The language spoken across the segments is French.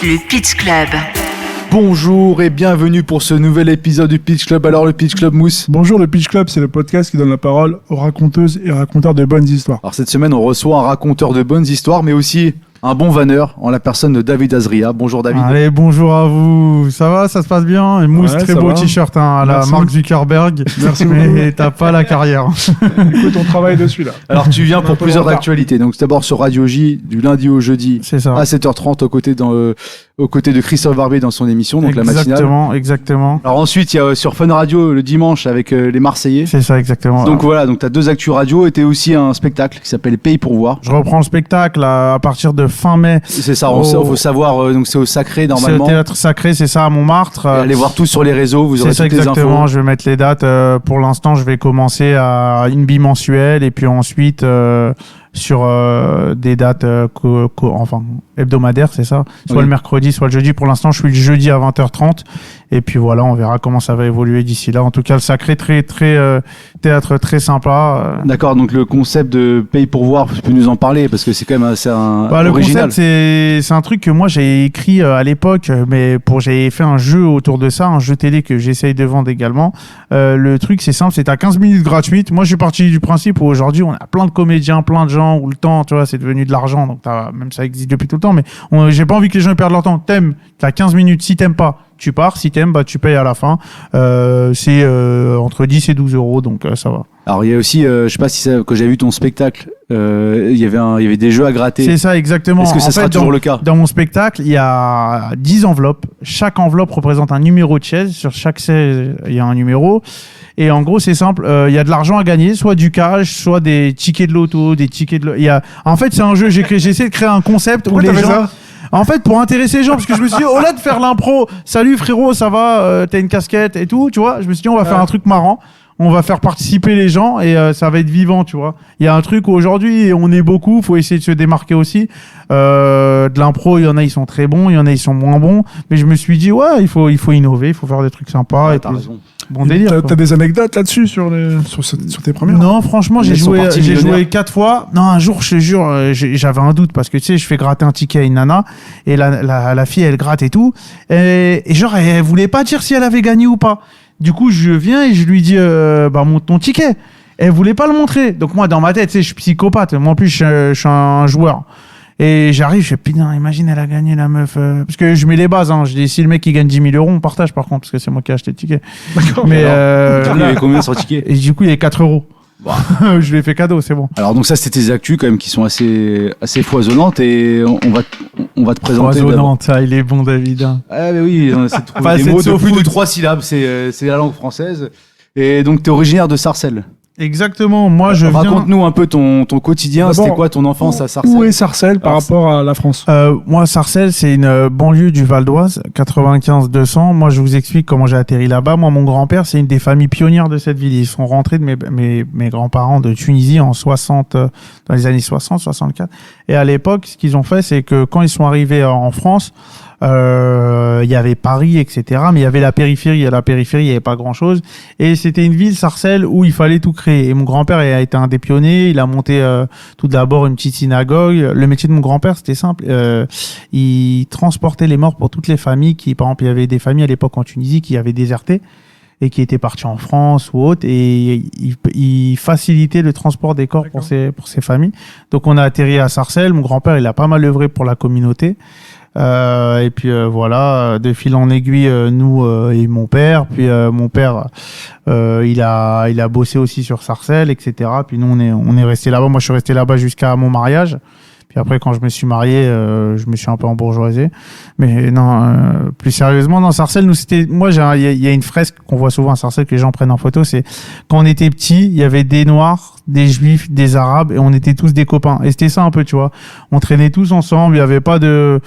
le Pitch Club. Bonjour et bienvenue pour ce nouvel épisode du Pitch Club. Alors le Pitch Club, Mousse? Bonjour, le Pitch Club, c'est le podcast qui donne la parole aux raconteuses et raconteurs de bonnes histoires. Alors cette semaine, on reçoit un raconteur de bonnes histoires, mais aussi un bon vanneur en la personne de David Azria. Bonjour David. Allez, bonjour à vous. Ça va, ça se passe bien? Et Mousse, Ouais, très ça beau va. t-shirt à la Merci. Mark Zuckerberg. Merci beaucoup. Mais t'as pas la carrière. Écoute, on travaille dessus là. Alors tu viens On est un pour peu plusieurs en retard. actualités. Donc d'abord sur Radio J, du lundi au jeudi C'est ça. à 7h30 aux côtés de Christophe Barbier dans son émission, donc la matinale. Exactement. Alors ensuite, il y a sur Fun Radio le dimanche avec les Marseillais. C'est ça, exactement. Donc voilà, donc t'as deux actus radio et t'as aussi un spectacle qui s'appelle Paye pour voir. Je reprends le spectacle à partir de fin mai. C'est ça, Oh. faut savoir, donc c'est au Sacré C'est normalement. au Théâtre Sacré, c'est ça, à Montmartre. Et allez voir tout sur les réseaux, vous aurez C'est ça, toutes les exactement. infos. Je vais mettre les dates. Pour l'instant, je vais commencer à une bimensuelle et puis ensuite sur des dates hebdomadaires, c'est ça. Soit Oui. le mercredi, soit le jeudi. Pour l'instant, je suis le jeudi à 20h30. Et puis voilà, on verra comment ça va évoluer d'ici là. En tout cas, le Sacré, très théâtre très sympa. D'accord, donc le concept de Paye pour voir, tu peux nous en parler parce que c'est quand même assez Le original. concept, c'est un truc que moi j'ai écrit à l'époque, mais j'ai fait un jeu autour de ça, un jeu télé que j'essaye de vendre également. Le truc, c'est simple, c'est à 15 minutes gratuites. Moi, je suis parti du principe où aujourd'hui, on a plein de comédiens, plein de gens où le temps, tu vois, c'est devenu de l'argent. Donc, même ça existe depuis tout le temps, mais j'ai pas envie que les gens perdent leur temps. T'aimes, t'as 15 minutes. Si t'aimes pas, tu pars. Si t'aimes, tu payes à la fin. C'est entre 10 et 12 euros, donc ça va. Alors il y a aussi, je sais pas si ça, quand j'ai vu ton spectacle, il y avait des jeux à gratter. C'est ça, exactement. Est-ce que ça En sera fait, toujours le cas? Dans mon spectacle, il y a 10 enveloppes. Chaque enveloppe représente un numéro de chaise. Sur chaque chaise, il y a un numéro. Et en gros, c'est simple. Il y a de l'argent à gagner, soit du cash, soit des tickets de loto, des tickets de. En fait, c'est un jeu. J'ai essayé de créer un concept où Pourquoi les t'as fait gens. ça? En fait, pour intéresser les gens, parce que je me suis dit, au lieu de faire l'impro, salut frérot, ça va, t'as une casquette et tout, tu vois, je me suis dit, on va faire un truc marrant. On va faire participer les gens et ça va être vivant, tu vois. Il y a un truc où aujourd'hui, on est beaucoup, faut essayer de se démarquer aussi. De l'impro, il y en a, ils sont très bons, il y en a, ils sont moins bons. Mais je me suis dit, ouais, il faut innover, il faut faire des trucs sympas. Ouais, et t'as puis, raison. bon délire. quoi. T'as des anecdotes là-dessus sur tes premières? Non, franchement, j'ai Ils sont joué partis millionnaires. 4 fois. Non, un jour, je te jure, j'avais un doute parce que tu sais, je fais gratter un ticket à une nana et la fille, elle gratte et tout. Et genre, elle voulait pas dire si elle avait gagné ou pas. Du coup, je viens et je lui dis, montre ton ticket. Elle voulait pas le montrer. Donc moi, dans ma tête, tu sais, je suis psychopathe. Moi, en plus, je suis un joueur. Et j'arrive, je fais, putain, imagine, elle a gagné la meuf. Parce que je mets les bases, hein. Je dis, si le mec, il gagne 10 000 euros, on partage par contre, parce que c'est moi qui ai acheté le ticket. D'accord. Mais, Du coup, il y avait combien sur ticket? et du coup, il y a 4 euros. Je lui ai fait cadeau, c'est bon. Alors donc ça c'était tes actus quand même qui sont assez foisonnantes et on va te présenter. d'abord. Foisonnante, ça, il est bon, David. hein. Ah mais oui, c'est trouver Pas des assez mots de de plus foot. de 3 syllabes, c'est la langue française. Et donc t'es originaire de Sarcelles. Exactement, moi je viens... Raconte-nous un peu ton quotidien, D'abord, c'était quoi ton enfance à Où Sarcelles? est Sarcelles par Alors, rapport à la France? Moi, Sarcelles, c'est une banlieue du Val d'Oise, 95-200. Moi, je vous explique comment j'ai atterri là-bas. Moi, mon grand-père, c'est une des familles pionnières de cette ville. Ils sont rentrés de mes grands-parents de Tunisie dans les années 60, 64. Et à l'époque, ce qu'ils ont fait, c'est que quand ils sont arrivés en France, il y avait Paris, etc. Mais il y avait la périphérie. À la périphérie, il n'y avait pas grand-chose. Et c'était une ville, Sarcelles, où il fallait tout créer. Et mon grand-père a été un des pionniers. Il a monté tout d'abord une petite synagogue. Le métier de mon grand-père, c'était simple. Il transportait les morts pour toutes les familles qui, par exemple, il y avait des familles à l'époque en Tunisie qui avaient déserté et qui étaient partis en France ou autre, et il facilitait le transport des corps pour ces familles. Donc on a atterri à Sarcelles. Mon grand-père, il a pas mal œuvré pour la communauté. Et puis voilà, de fil en aiguille, nous et mon père. Puis mon père, il a bossé aussi sur Sarcelles, etc. Puis nous, on est resté là-bas. Moi, je suis resté là-bas jusqu'à mon mariage. Puis après, quand je me suis marié, je me suis un peu embourgeoisé. Mais non, plus sérieusement, non, Sarcelles, nous, c'était, moi, il y a une fresque qu'on voit souvent à Sarcelles que les gens prennent en photo. C'est quand on était petits, il y avait des Noirs, des Juifs, des Arabes, et on était tous des copains. Et c'était ça un peu, tu vois. On traînait tous ensemble, il y avait pas de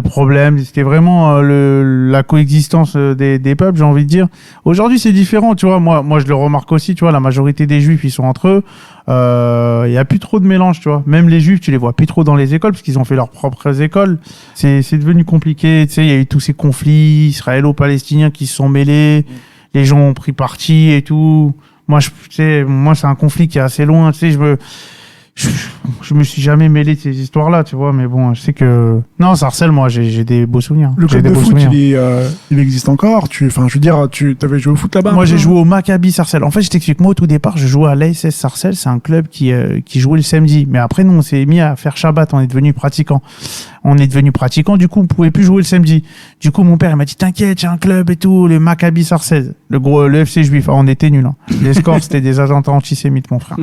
problème. C'était vraiment la coexistence des peuples, j'ai envie de dire. Aujourd'hui, c'est différent, tu vois. Moi, je le remarque aussi, tu vois. La majorité des Juifs, ils sont entre eux. Il y a plus trop de mélange, tu vois. Même les Juifs, tu les vois plus trop dans les écoles parce qu'ils ont fait leurs propres écoles. C'est devenu compliqué, tu sais. Il y a eu tous ces conflits israélo-palestiniens qui se sont mêlés. Les gens ont pris parti et tout. Moi, c'est un conflit qui est assez loin, tu sais. je me suis jamais mêlé de ces histoires-là, tu vois, mais bon, je sais que... Non, Sarcelles, moi, j'ai des beaux souvenirs. Le J'ai club des de beaux foot, souvenirs. il existe encore. Enfin, je veux dire, tu avais joué au foot là-bas? Moi, j'ai joué au Maccabi Sarcelles. En fait, je t'explique, moi, au tout départ, je jouais à l'ASS Sarcelles. C'est un club qui jouait le samedi. Mais après, nous, on s'est mis à faire Shabbat. On est devenus pratiquants. Du coup, on pouvait plus jouer le samedi. Du coup, mon père, il m'a dit, t'inquiète, j'ai un club et tout, le Maccabi Sarcelles. Le FC juif. Ah, on était nuls, hein. Les scores, c'était des attentats antisémites, mon frère.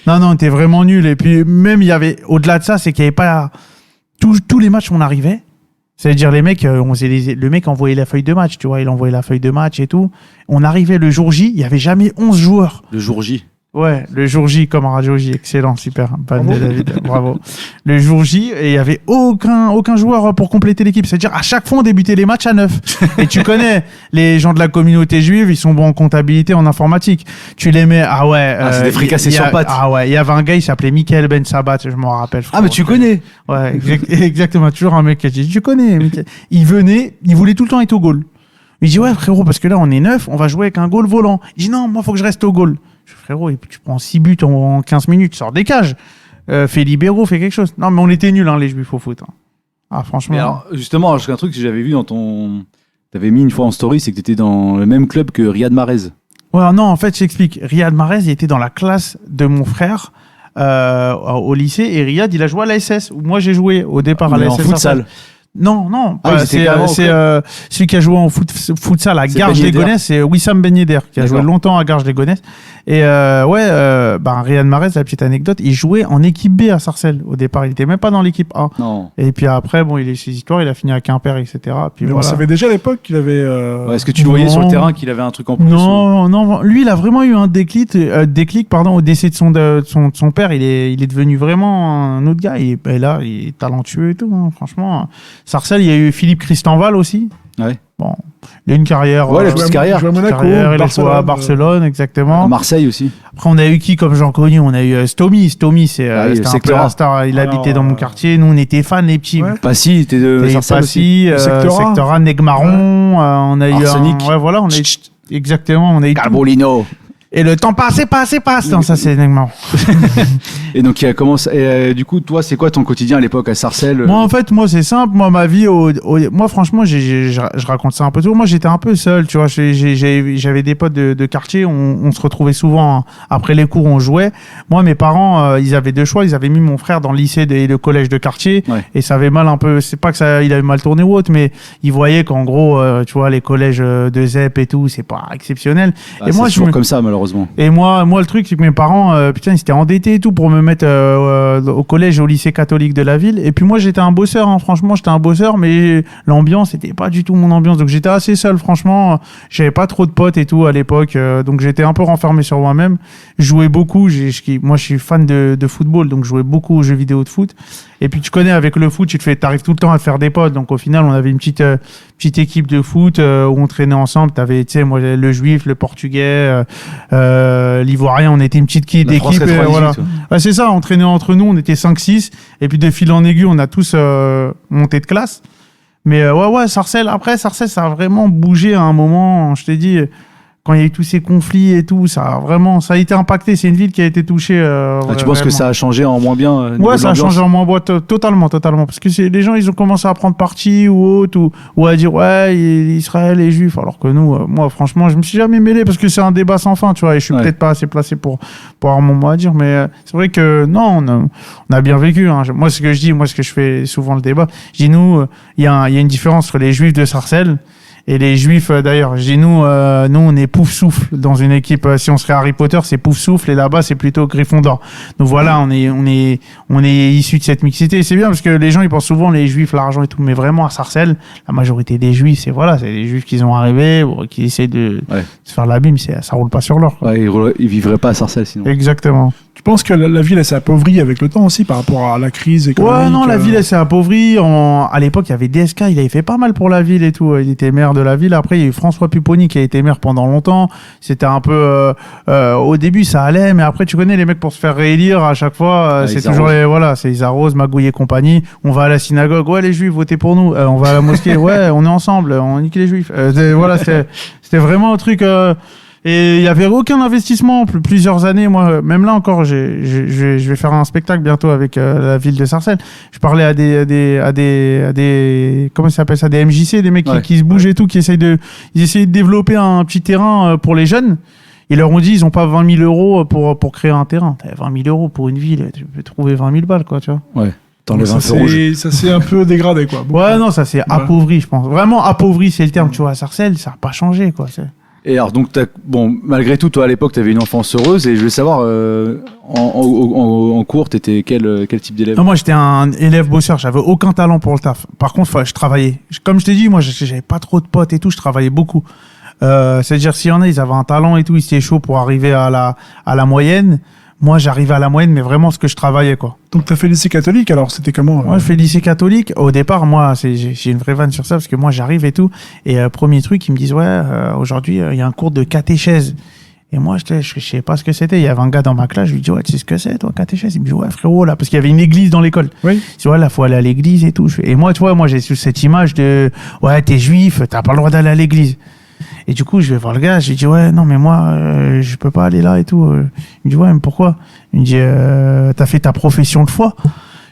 Non, on était vraiment nuls. Et puis, même, il y avait, au-delà de ça, c'est qu'il y avait pas, tous les matchs, on arrivait. C'est-à-dire, les mecs, le mec envoyait la feuille de match, tu vois, il envoyait la feuille de match et tout. On arrivait le jour J, il y avait jamais 11 joueurs. Le jour J. Ouais, le jour J, comme Radio J, excellent, super, bonne de David, bravo. Le jour J, et il y avait aucun joueur pour compléter l'équipe. C'est-à-dire, à chaque fois, on débutait les matchs à 9. Et tu connais, les gens de la communauté juive, ils sont bons en comptabilité, en informatique. Tu les mets, ah ouais. C'est des fricassés sur pattes. Ah ouais, il y avait un gars, il s'appelait Michael Ben Sabat, je m'en rappelle. Frérot. Ah, mais tu connais. Ouais, exactement, toujours un mec qui dit, tu connais, Michael. Il voulait tout le temps être au goal. Il dit, ouais, frérot, parce que là, on est 9, on va jouer avec un goal volant. Il dit, non, moi, faut que je reste au goal. Je dis, frérot, tu prends 6 buts en 15 minutes, sors des cages. Fais libéraux, fais quelque chose. Non, mais on était nuls, hein, les juifs au foot. Hein. Ah, franchement. Mais alors, justement, un truc que j'avais vu t'avais mis une fois en story, c'est que t'étais dans le même club que Riyad Mahrez. Ouais, non, en fait, j'explique. Riyad Mahrez, il était dans la classe de mon frère au lycée, et Riyad, il a joué à l'ASS, où moi j'ai joué au départ à l'ASS. En futsal. Non, c'est celui qui a joué en futsal à Garges-les-Gonesse, c'est Wissam Ben Yedder, qui a joué longtemps à Garges-les-Gonesse. Et Riyad Mahrez, la petite anecdote, il jouait en équipe B à Sarcelles au départ, il était même pas dans l'équipe A. Non. Et puis après, bon, il a eu ses histoires, il a fini à Quimper, etc. Puis mais voilà. on savait déjà à l'époque qu'il avait... Ouais, est-ce que tu le voyais sur le terrain qu'il avait un truc en plus? Non, lui, il a vraiment eu un déclic, au décès de son père. Il est devenu vraiment un autre gars. Et là, il est talentueux et tout, hein, franchement. Sarcelles, il y a eu Philippe Christenval aussi. Ouais. Bon, il a une carrière. Ouais, la petite carrière. Il a Monaco, il a joué à Barcelone, exactement. À Marseille aussi. Après, on a eu qui comme gens connus? On a eu Stomy. Stomy, c'était un peu un star. Il habitait dans mon quartier. Nous, on était fans, les petits. Ouais. Passy, t'es de Sarcelles aussi. Sectora, Negmaron. On a eu Arsenic. ouais, voilà, on a eu exactement. On a eu Carbolino. Et le temps passe. Non, ça, c'est Negmaron. Et donc, il a commencé. Du coup, toi, c'est quoi ton quotidien à l'époque à Sarcelles? Moi, en fait, c'est simple. Moi, ma vie, moi, franchement, je raconte ça un peu tout. Moi, j'étais un peu seul, tu vois. J'avais des potes de quartier. On se retrouvait souvent, hein. Après les cours, on jouait. Moi, mes parents, ils avaient deux choix. Ils avaient mis mon frère dans le lycée et le collège de quartier. Ouais. Et ça avait mal un peu. C'est pas que il avait mal tourné ou autre, mais ils voyaient qu'en gros, tu vois, les collèges de ZEP et tout, c'est pas exceptionnel. Et moi, c'est toujours comme ça, malheureusement. Et moi, le truc, c'est que mes parents, putain, ils s'étaient endettés et tout pour me mettre au collège et au lycée catholique de la ville. Et puis moi, j'étais un bosseur, hein. Franchement, j'étais un bosseur, mais l'ambiance c'était pas du tout mon ambiance. Donc j'étais assez seul, franchement. J'avais pas trop de potes et tout à l'époque. Donc j'étais un peu renfermé sur moi-même. Je jouais beaucoup. Moi, je suis fan de football, donc je jouais beaucoup aux jeux vidéo de foot. Et puis tu connais, avec le foot, t'arrives tout le temps à te faire des potes. Donc au final, on avait une petite équipe de foot où on traînait ensemble. T'avais, tu sais, moi, le juif, le portugais, l'ivoirien. On était une petite équipe. Voilà. Ouais, c'est ça, on traînait entre nous, on était 5-6. Et puis de fil en aiguille, on a tous monté de classe. Mais Sarcelles, ça a vraiment bougé à un moment. Je t'ai dit, quand il y a eu tous ces conflits et tout, ça a été impacté. C'est une ville qui a été touchée. Tu penses que ça a changé en moins bien? Ouais, ça a changé en moins bien, totalement. Parce que les gens, ils ont commencé à prendre parti ou autre, ou à dire, ouais, Israël est juif. Alors que nous, moi, franchement, je me suis jamais mêlé parce que c'est un débat sans fin, tu vois, et je suis peut-être pas assez placé pour avoir mon mot à dire. Mais c'est vrai que, non, on a bien vécu, hein. Moi, ce que je fais souvent le débat, je dis, nous, il y a une différence entre les juifs de Sarcelles et les juifs, d'ailleurs. Je dis, nous, on est pouf souffle dans une équipe. Si on serait Harry Potter, c'est pouf souffle, et là-bas, c'est plutôt Gryffondor. Donc voilà, on est issus de cette mixité. Et c'est bien parce que les gens, ils pensent souvent les juifs, l'argent et tout, mais vraiment à Sarcelles, la majorité des juifs, c'est des juifs qui sont arrivés, qui essaient de se faire la bime, ça roule pas sur l'or. Ouais, ils vivraient pas à Sarcelles sinon. Exactement. Tu penses que la ville, elle s'est appauvrie avec le temps aussi par rapport à la crise économique? Ouais, non, la ville, elle s'est appauvrie. À l'époque, il y avait DSK, il avait fait pas mal pour la ville et tout. Il était maire de la ville. Après, il y a eu François Pupponi qui a été maire pendant longtemps. C'était un peu... au début, ça allait, mais après, tu connais les mecs pour se faire réélire à chaque fois. C'est toujours ils arrosent, Magouille et compagnie. On va à la synagogue. Ouais, les juifs, votez pour nous. On va à la mosquée. Ouais, on est ensemble. On nique les juifs. C'était vraiment un truc... Et il y avait aucun investissement plusieurs années. Moi, même là encore, je vais faire un spectacle bientôt avec la ville de Sarcelles. Je parlais à des comment ça s'appelle ça, des MJC, des mecs qui se bougent et tout, ils essayaient de développer un petit terrain pour les jeunes. Ils leur ont dit, ils ont pas 20 000 euros pour créer un terrain. T'as 20 000 euros pour une ville, tu peux trouver 20 000 balles, quoi, tu vois. Ouais. T'enlèves un feu Ça rouge. s'est un peu dégradé, quoi. Ouais, non, ça s'est appauvri, je pense. Vraiment appauvri, c'est le terme. Tu vois, à Sarcelles, ça a pas changé, quoi. Et alors, donc, malgré tout, toi, à l'époque, t'avais une enfance heureuse, et je voulais savoir, en cours, t'étais quel type d'élève? Non, moi, j'étais un élève bosseur, j'avais aucun talent pour le taf. Par contre, je travaillais. Comme je t'ai dit, moi, j'avais pas trop de potes et tout, je travaillais beaucoup. C'est-à-dire, s'il y en a, ils avaient un talent et tout, ils étaient chauds pour arriver à la moyenne. Moi, j'arrivais à la moyenne, mais vraiment ce que je travaillais, quoi. Donc, t'as fait lycée catholique, alors c'était comment Moi, je fais lycée catholique. Au départ, moi, j'ai une vraie vanne sur ça, parce que moi, j'arrive et tout. Et premier truc, ils me disent, aujourd'hui, il y a un cours de catéchèse. Et moi, je sais pas ce que c'était. Il y avait un gars dans ma classe, je lui dis, tu sais ce que c'est, toi, catéchèse? Il me dit, ouais, frérot, là, parce qu'il y avait une église dans l'école. Oui. Il dit, ouais, là, faut aller à l'église et tout. Et moi, tu vois, j'ai cette image de, ouais, t'es juif, t'as pas le droit d'aller à l'église. Et du coup, je vais voir le gars, je lui dis, ouais, non, mais moi, je peux pas aller là et tout. Il me dit, ouais, mais pourquoi? Il me dit, t'as fait ta profession de foi?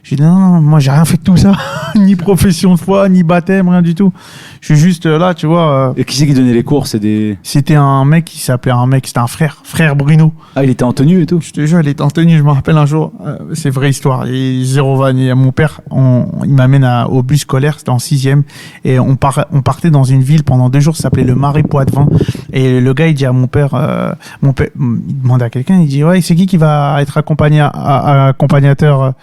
Je dis, non, moi, j'ai rien fait de tout ça. Ni profession de foi, ni baptême, rien du tout. Je suis juste là, tu vois. Et qui c'est qui donnait les cours? C'était un mec c'était un frère Bruno. Ah, il était en tenue et tout? Je te jure, il était en tenue, je me rappelle un jour. C'est vraie histoire. Et zéro vanne. Et mon père, il m'amène au bus scolaire, c'était en 6e. Et on partait dans une ville pendant 2 jours, ça s'appelait le Marais Poitevin. Et le gars, il dit à mon père, il demande à quelqu'un, il dit, ouais, c'est qui va être accompagnateur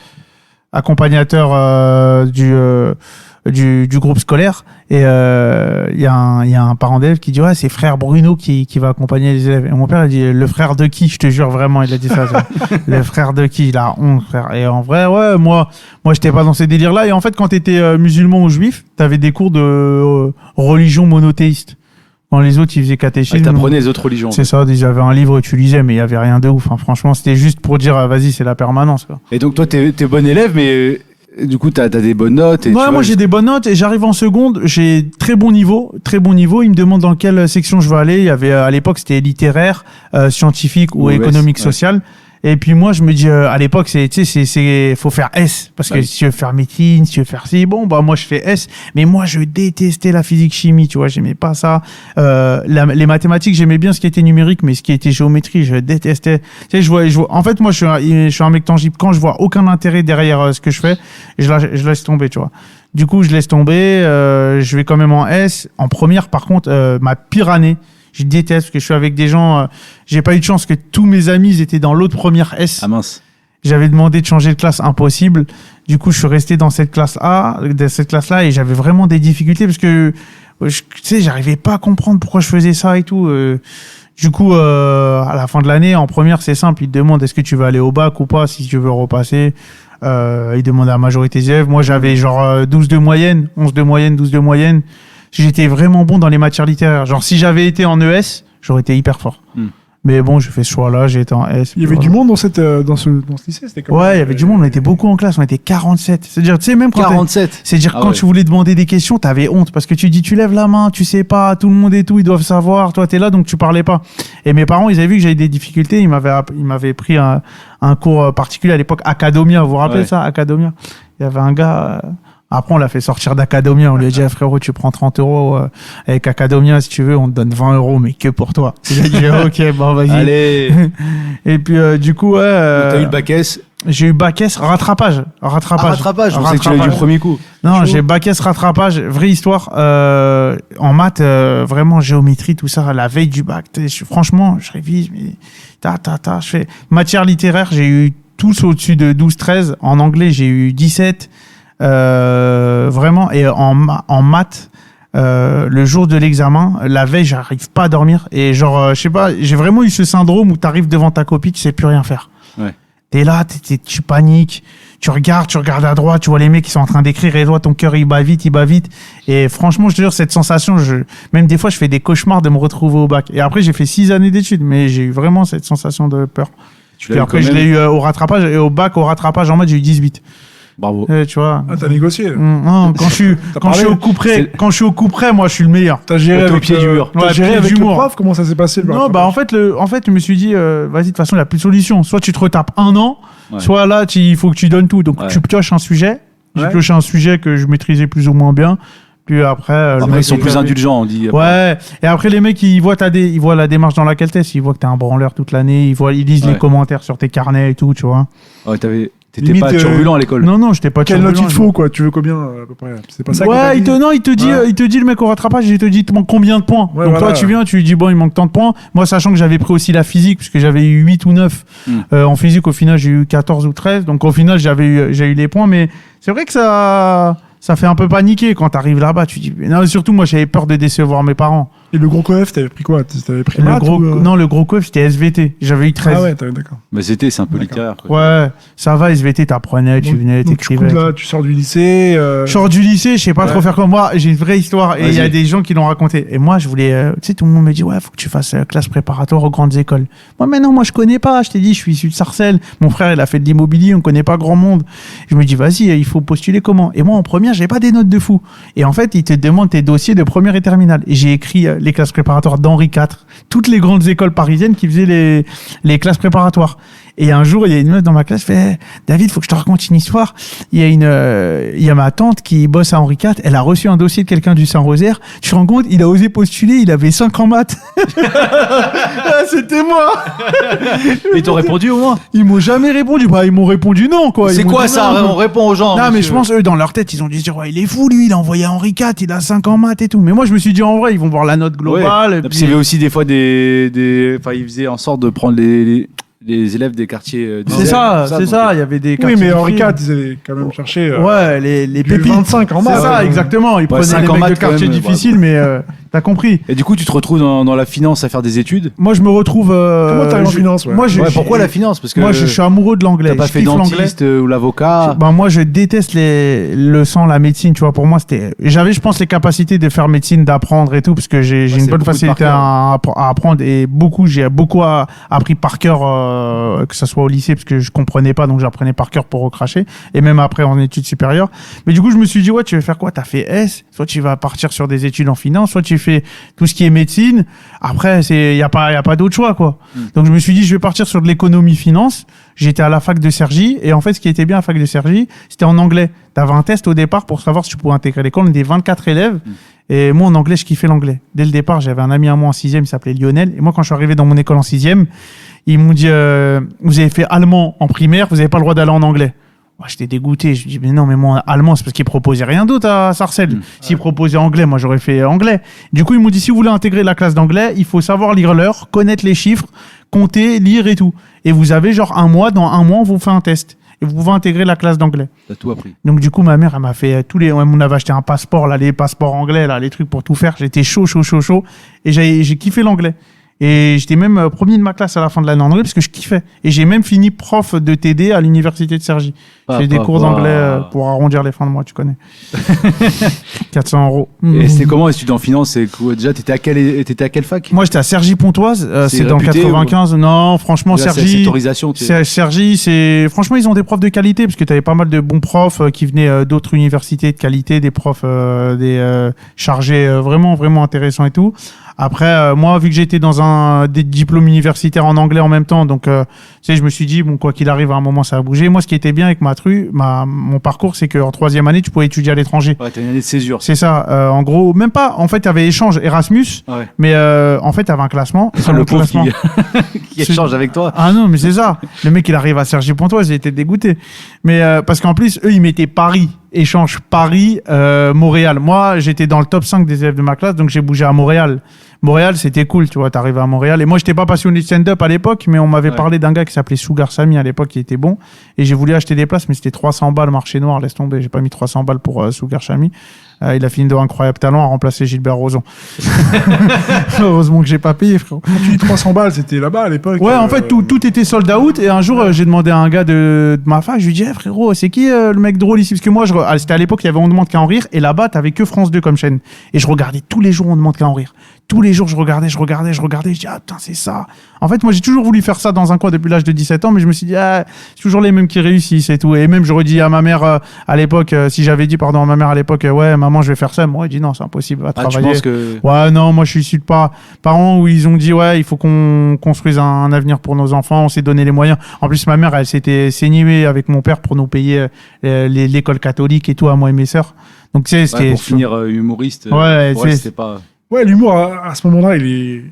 du groupe scolaire. Et il y a un parent d'élève qui dit, ouais, c'est frère Bruno qui va accompagner les élèves. Et mon père, il dit, le frère de qui? Je te jure, vraiment, il a dit ça. Le frère de qui? Il a honte, frère. Et en vrai, ouais, moi j'étais pas dans ces délires là. Et en fait, quand t'étais musulman ou juif, t'avais des cours de religion monothéiste. Quand les autres, ils faisaient catéchisme. Ils t'apprenaient les autres religions. C'est ça, ils avaient un livre, tu lisais, mais il y avait rien de ouf. Hein. Franchement, c'était juste pour dire, vas-y, c'est la permanence, quoi. Et donc, toi, t'es bon élève, mais du coup, t'as des bonnes notes. Et moi, j'ai des bonnes notes et j'arrive en seconde, j'ai très bon niveau. Ils me demandent dans quelle section je veux aller. Il y avait, à l'époque, c'était littéraire, scientifique ou économique, social. Et puis moi, je me dis, à l'époque, faut faire S. Parce que si tu veux faire médecine, si tu veux faire ci, moi, je fais S. Mais moi, je détestais la physique-chimie, tu vois, j'aimais pas ça. Les mathématiques, j'aimais bien ce qui était numérique, mais ce qui était géométrie, je détestais. Tu sais, en fait, moi, je suis un mec tangible. Quand je vois aucun intérêt derrière ce que je fais, je laisse tomber, tu vois. Du coup, je laisse tomber, je vais quand même en S. En première, par contre, ma pire année, je déteste parce que je suis avec des gens. J'ai pas eu de chance que tous mes amis ils étaient dans l'autre première S. Ah mince. J'avais demandé de changer de classe, impossible. Du coup, je suis resté dans cette classe-là, et j'avais vraiment des difficultés parce que, tu sais, j'arrivais pas à comprendre pourquoi je faisais ça et tout. Du coup, à la fin de l'année, en première, c'est simple. Ils te demandent est-ce que tu veux aller au bac ou pas, si tu veux repasser. Ils demandent à la majorité des élèves. Moi, j'avais genre 12 de moyenne, 11 de moyenne, 12 de moyenne. J'étais vraiment bon dans les matières littéraires. Genre, si j'avais été en ES, j'aurais été hyper fort. Mais bon, j'ai fait ce choix-là, j'ai été en S. Il y avait du monde dans ce lycée, c'était comme Ouais, il y avait du monde, on était beaucoup en classe, on était 47. C'est-à-dire, tu sais, même quand 47. C'est-à-dire, quand tu voulais demander des questions, t'avais honte, parce que tu dis, tu lèves la main, tu sais pas, tout le monde et tout, ils doivent savoir, toi t'es là, donc tu parlais pas. Et mes parents, ils avaient vu que j'avais des difficultés, ils m'avaient pris un cours particulier à l'époque, Academia, vous vous rappelez ça, Academia? Il y avait un gars, après, on l'a fait sortir d'Academia. On lui a dit, frérot, tu prends 30 € avec Academia, si tu veux, on te donne 20 €, mais que pour toi. Il a dit, ok, bon, vas-y. Allez. Et puis, du coup, t'as eu le bac S? J'ai eu bac S, rattrapage. Rattrapage, on sait que tu l'as eu du premier coup. Non, j'ai bac S, rattrapage, vraie histoire. En maths, vraiment, géométrie, tout ça, la veille du bac. Franchement, je révise, mais je fais matière littéraire, j'ai eu tous au-dessus de 12-13. En anglais, j'ai eu 17. Vraiment, et en maths, le jour de l'examen, la veille, j'arrive pas à dormir. Et genre, je sais pas, j'ai vraiment eu ce syndrome où t'arrives devant ta copie, tu sais plus rien faire. Ouais. T'es là, tu paniques, tu regardes à droite, tu vois les mecs qui sont en train d'écrire et toi, ton cœur, il bat vite. Et franchement, je te jure, cette sensation, même des fois, je fais des cauchemars de me retrouver au bac. Et après, j'ai fait 6 années d'études, mais j'ai eu vraiment cette sensation de peur. Puis après, je l'ai eu au rattrapage, et au bac, au rattrapage, en maths, j'ai eu 18. Bravo. Tu vois. Ah, t'as négocié. Non, quand je suis au coup près, moi, je suis le meilleur. T'as géré T'es au avec pied du mur. T'as Ouais, géré pied avec le d'humour. prof. Comment ça s'est passé? Non, bah en fait, je me suis dit, vas-y, de toute façon, il n'y a plus de solution. Soit tu te retapes 1 an, Ouais. soit là, il faut que tu donnes tout. Donc, Ouais. tu pioches un sujet. J'ai Ouais. pioché un sujet que je maîtrisais plus ou moins bien. Puis après, le Après, mec, ils sont il plus avait- indulgents, on dit. après. Ouais. Et après, les mecs, ils voient la démarche dans laquelle t'es. Ils voient que t'es un branleur toute l'année. Ils lisent Ouais. les commentaires sur tes carnets et tout, tu vois. Ouais, t'étais Limite, pas turbulent à l'école. Non, j'étais pas Quelle note il turbulent, te faut, quoi? Tu veux combien, à peu près? C'est pas ça qu'on Ouais, t'a dit. il te dit, Ouais. il te dit le mec au rattrapage, il te dit, il te manque combien de points. Ouais, Donc voilà. toi, tu viens, tu lui dis, bon, il manque tant de points. Moi, sachant que j'avais pris aussi la physique, puisque j'avais eu 8 ou 9 en physique, au final, j'ai eu 14 ou 13. Donc au final, j'ai eu les points, mais c'est vrai que ça fait un peu paniquer quand t'arrives là-bas. Tu dis, non, surtout, moi, j'avais peur de décevoir mes parents. Et le gros coef, t'avais pris quoi? T'avais pris Le maths gros, ou, non, le gros coef, c'était SVT. J'avais eu 13. Ah ouais, d'accord. Mais c'est un peu D'accord. littéraire. Quoi. Ouais, ça va, SVT, t'apprenais, tu venais, Donc, du coup, t'écrivais. là, tu sors du lycée. Je sors du lycée, je sais pas Ouais. trop faire comme moi. J'ai une vraie histoire et il y a Vas-y. des gens qui l'ont raconté. Et moi, je voulais, tu sais, tout le monde me dit, ouais, faut que tu fasses classe préparatoire aux grandes écoles. Moi, mais non, moi, je connais pas. Je t'ai dit, je suis issu de Sarcelles. Mon frère, il a fait de l'immobilier, on connaît pas grand monde. Je me dis, vas-y, il faut postuler comment? Et moi, en première, j'avais pas des notes de fou. Et en fait, ils te demandent tes dossiers de première et terminale. Et j'ai écrit les classes préparatoires d'Henri IV. Toutes les grandes écoles parisiennes qui faisaient les classes préparatoires. Et un jour, il y a une meuf dans ma classe qui fait David, faut que je te raconte une histoire. Il y a ma tante qui bosse à Henri IV. Elle a reçu un dossier de quelqu'un du Saint-Rosaire. Tu te rends compte, il a osé postuler. Il avait 5 en maths. Ah, c'était moi. Ils t'ont répondu au moins. Ils m'ont jamais répondu. Bah, ils m'ont répondu non, quoi. Ils C'est m'ont quoi dit ça? non. On répond aux gens. Non, mais monsieur. je pense, eux, dans leur tête, ils ont dû se dire, ouais, il est fou, lui, il a envoyé à Henri IV, il a 5 en maths et tout. Mais moi, je me suis dit, en vrai, ils vont voir la note globale. Ouais. et Parce puis- qu'il y avait aussi des fois enfin, ils faisaient en sorte de prendre les élèves des quartiers. C'est ça, c'est ça. Il y avait des Oui, quartiers mais Henri difficiles. IV, ils allaient quand même chercher. Ouais, les du pépites. 25 en maths. C'est ça, exactement. Ils prenaient 5 les en mecs de maths, quand quartiers même, difficiles, mais t'as compris. Et du coup, tu te retrouves dans la finance à faire des études. Moi, je me retrouve. Comment t'arrives en finance, ouais. Moi, Ouais, pourquoi la finance? Parce que Moi, je suis amoureux de l'anglais. t'as pas Je fait kiffe l'anglais. dentiste ou l'avocat. Ben, moi, je déteste le sang, la médecine, tu vois. Pour moi, j'avais, je pense, les capacités de faire médecine, d'apprendre et tout, parce que j'ai une c'est bonne beaucoup de facilité par à apprendre et j'ai beaucoup appris par cœur, que ce soit au lycée, parce que je comprenais pas, donc j'apprenais par cœur pour recracher, et même après en études supérieures. Mais du coup, je me suis dit, ouais, tu veux faire quoi? T'as fait S, soit tu vas partir sur des études en finance, soit tu fais tout ce qui est médecine. Après, y a pas d'autre choix, quoi. Donc, je me suis dit, je vais partir sur de l'économie finance. J'étais à la fac de Cergy, et en fait, ce qui était bien à la fac de Cergy, c'était en anglais. T'avais un test au départ pour savoir si tu pouvais intégrer l'école. On était 24 élèves. Et moi, en anglais, je kiffais l'anglais. Dès le départ, j'avais un ami à moi en 6e, il s'appelait Lionel. Et moi, quand je suis arrivé dans mon école en 6e, ils m'ont dit, vous avez fait allemand en primaire, vous n'avez pas le droit d'aller en anglais. Moi, j'étais dégoûté. Je me dis, mais non, mais moi, allemand, c'est parce qu'ils proposaient rien d'autre à Sarcelles. S'ils proposaient anglais, moi, j'aurais fait anglais. Du coup, ils m'ont dit, si vous voulez intégrer la classe d'anglais, il faut savoir lire l'heure, connaître les chiffres, compter, lire et tout. Et vous avez genre dans un mois, on vous fait un test. Et vous pouvez intégrer la classe d'anglais. T'as tout appris. Donc, du coup, ma mère, elle m'a fait elle m'avait acheté un passeport, là, les passeports anglais, là, les trucs pour tout faire. J'étais chaud. Et j'ai kiffé l'anglais. Et j'étais même premier de ma classe à la fin de l'année en anglais parce que je kiffais. Et j'ai même fini prof de TD à l'université de Cergy. J'ai des cours d'anglais pour arrondir les fins de mois, tu connais. 400 €. Et c'était comment étudier en finance? Déjà, t'étais à quelle fac? Moi, j'étais à Cergy-Pontoise. C'est dans le réputé, 95. Non, franchement, Déjà, c'est Cergy. sectorisation, tu sais. Cergy, franchement, ils ont des profs de qualité parce que tu avais pas mal de bons profs qui venaient d'autres universités de qualité, des profs, des chargés vraiment, vraiment intéressants et tout. Après, moi, vu que j'étais dans des diplômes universitaires en anglais en même temps, donc, tu sais, je me suis dit, bon, quoi qu'il arrive, à un moment, ça va bouger. Moi, ce qui était bien avec mon parcours, c'est qu'en 3e année, tu pouvais étudier à l'étranger. Ouais, t'as une année de césure. C'est ça. En gros, même pas. En fait, tu avais échange Erasmus, Ouais. mais en fait, tu avais un classement. Et sur Le pauvre classement. qui échange avec toi. Ah non, mais c'est ça. Le mec, il arrive à Cergy-Pontoise, il était dégoûté. Mais parce qu'en plus, eux, ils mettaient Paris. Échange Paris, Montréal. Moi, j'étais dans le top 5 des élèves de ma classe, donc j'ai bougé à Montréal. Montréal, c'était cool, tu vois, t'arrives à Montréal. Et moi, j'étais pas passionné de stand-up à l'époque, mais on m'avait parlé d'un gars qui s'appelait Sugar Sammy à l'époque, qui était bon. Et j'ai voulu acheter des places, mais c'était 300 balles, marché noir, laisse tomber. J'ai pas mis 300 balles pour Sugar Sammy. Il a fini de incroyable talent à remplacer Gilbert Rozon. Heureusement que j'ai pas payé, frérot. Quand tu dis 300 balles, c'était là-bas à l'époque. Ouais, en fait, tout était sold out. Et un jour, j'ai demandé à un gars de ma fac, je lui dis, hey, frérot, c'est qui le mec drôle ici? Parce que moi, c'était à l'époque, il y avait On demande qu'à en rire. Et là-bas, t'avais que France 2 comme chaîne. Et je regardais tous les jours On demande qu'à en rire. tous les jours, je regardais, je dis, ah, putain, c'est ça. En fait, moi, j'ai toujours voulu faire ça dans un coin depuis l'âge de 17 ans, mais je me suis dit, ah, c'est toujours les mêmes qui réussissent et tout. Et même, j'aurais dit à ma mère, à l'époque, si j'avais dit, pardon, à ma mère à l'époque, ouais, maman, je vais faire ça, moi, elle dit, non, c'est impossible, va travailler. Tu penses que... Ouais, non, moi, je suis issu de parents où ils ont dit, ouais, il faut qu'on construise un avenir pour nos enfants, on s'est donné les moyens. En plus, ma mère, elle s'était saignée avec mon père pour nous payer l'école catholique et tout, à moi et mes sœurs. Donc, tu sais, c'était... pour finir humoriste, ouais, c'était pas... Ouais, l'humour, à ce moment-là, il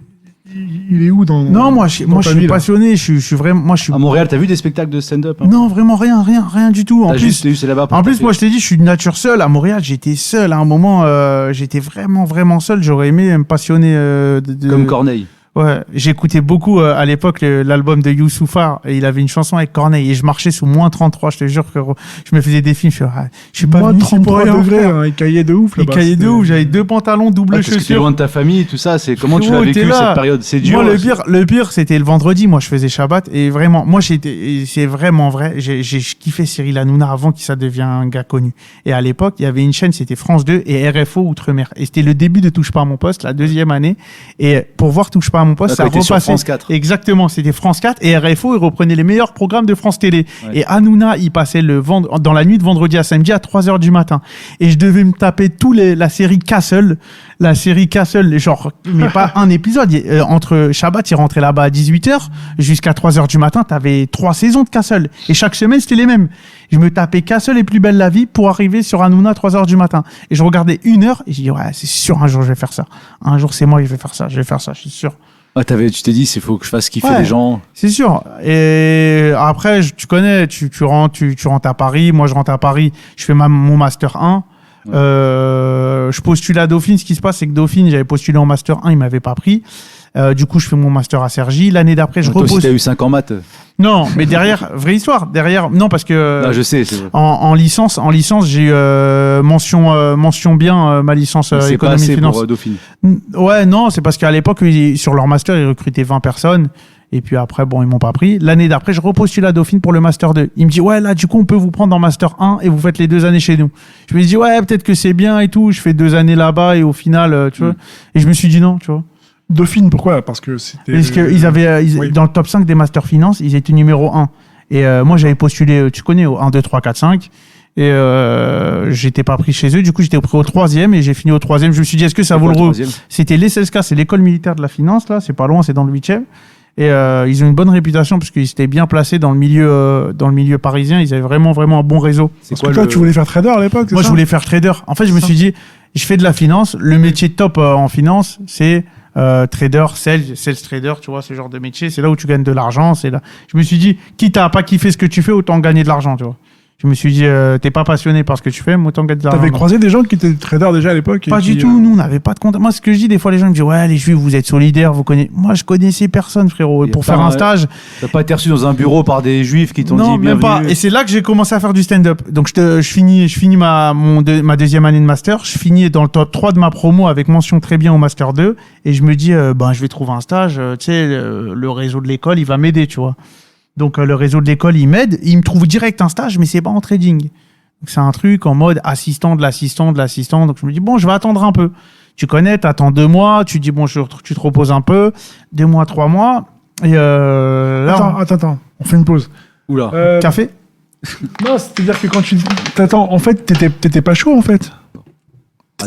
est où dans... Non, moi, je suis passionné, je suis vraiment... Moi, je suis... À Montréal, t'as vu des spectacles de stand-up, hein? Non, vraiment rien du tout. En plus, c'est là-bas moi, je t'ai dit, je suis de nature seule. À Montréal, j'étais seul. À un moment, j'étais vraiment seul. J'aurais aimé me passionner Comme Corneille. Ouais, j'écoutais beaucoup à l'époque l'album de Youssoupha et il avait une chanson avec Corneille et je marchais sous moins 33, je te jure que je me faisais des films, je suis pas moins venu ici pour 33 rien, degrés, frère. un cahier de ouf là-bas. Cahier de ouf, j'avais 2 pantalons, double Parce que t'es chaussures. loin de ta famille, tout ça, c'est comment tu l'as vécu cette période? C'est dur. Moi, le pire, c'était le vendredi. Moi, je faisais Shabbat et vraiment, moi, c'est vraiment vrai. J'ai kiffé Cyril Hanouna avant qu'il ça devienne un gars connu. Et à l'époque, il y avait une chaîne, c'était France 2 et RFO Outre-mer. Et c'était le début de Touche pas à mon poste, la 2e année. Et pour voir Touche pas à mon poste, ça repassait. France 4. Exactement, c'était France 4 et RFO, il reprenait les meilleurs programmes de France Télé. Ouais. Et Hanouna, il passait dans la nuit de vendredi à samedi à 3h du matin. Et je devais me taper la série Castle, genre, mais pas un épisode. Entre Shabbat, il rentrait là-bas à 18h, jusqu'à 3h du matin, t'avais 3 saisons de Castle. Et chaque semaine, c'était les mêmes. Je me tapais Castle et Plus belle la vie pour arriver sur Hanouna à 3h du matin. Et je regardais 1 heure et je dis, ouais, c'est sûr, un jour, je vais faire ça. Un jour, c'est moi, je vais faire ça, je suis sûr. Ah, tu t'es dit, il faut que je fasse kiffer les gens. C'est sûr. Et après, tu connais, tu rentres à Paris. Moi, je rentre à Paris. Je fais mon Master 1. Ouais. Je postule à Dauphine. Ce qui se passe, c'est que Dauphine, j'avais postulé en Master 1, ils m'avaient pas pris. Du coup, je fais mon Master à Cergy. L'année d'après, je repose. Toi aussi, t'as eu 5 en maths. Non, mais derrière, vraie histoire. Derrière, non, parce que. Non, je sais. En licence, j'ai eu mention bien ma licence économie et finance. Pour Dauphine. Ouais, non, c'est parce qu'à l'époque, sur leur master, ils recrutaient 20 personnes. Et puis après, bon, ils m'ont pas pris. L'année d'après, je repostule à Dauphine pour le Master 2. Il me dit, ouais, là, du coup, on peut vous prendre en Master 1 et vous faites les 2 années chez nous. Je me dis, ouais, peut-être que c'est bien et tout. Je fais 2 années là-bas et au final, tu vois. Et je me suis dit non, tu vois. Dauphine, pourquoi? Parce que c'était... Parce qu'ils avaient, oui. Dans le top 5 des Master Finance, ils étaient numéro 1. Et moi, j'avais postulé, tu connais, au 1, 2, 3, 4, 5. Et j'étais pas pris chez eux. Du coup, j'étais pris au 3e et j'ai fini au 3e. Je me suis dit, est-ce que ça vaut le coup? C'était l'ESSK, c'est l'école militaire de la finance, là. C'est pas loin, c'est dans le 8e. Et ils ont une bonne réputation parce qu'ils étaient bien placés dans le milieu parisien. Ils avaient vraiment un bon réseau. C'est quoi, toi, tu voulais faire trader à l'époque? Moi, je voulais faire trader. En fait, je me suis dit, je fais de la finance. Le métier top en finance, c'est trader, sales trader, tu vois, ce genre de métier. C'est là où tu gagnes de l'argent. C'est là. Je me suis dit, quitte à pas kiffer ce que tu fais, autant gagner de l'argent, tu vois. Je me suis dit, t'es pas passionné par ce que tu fais, mais autant gagner de l'argent. T'avais croisé des gens qui étaient traders déjà à l'époque? Pas du tout, nous on n'avait pas de contact. Moi, ce que je dis, des fois les gens me disent, ouais, les juifs, vous êtes solidaires, vous connaissez. Moi, je connaissais personne, frérot. Pour faire un stage. T'as pas été reçu dans un bureau par des juifs qui t'ont dit bienvenue? Non, même pas. Et c'est là que j'ai commencé à faire du stand-up. Donc, je finis ma 2e année de master. Je finis dans le top 3 de ma promo avec mention très bien au master 2. Et je me dis, je vais trouver un stage. Tu sais, le réseau de l'école, il va m'aider, tu vois. Donc, le réseau de l'école, il m'aide. Il me trouve direct un stage, mais c'est pas en trading. Donc, c'est un truc en mode assistant de l'assistant. Donc, je me dis, bon, je vais attendre un peu. Tu connais, t'attends 2 mois. Tu dis, bon, tu te reposes un peu. 2 mois, 3 mois. Et là, Attends. On fait une pause. Oula. Café? Non, c'est-à-dire que quand tu t'attends, en fait, t'étais pas chaud, en fait.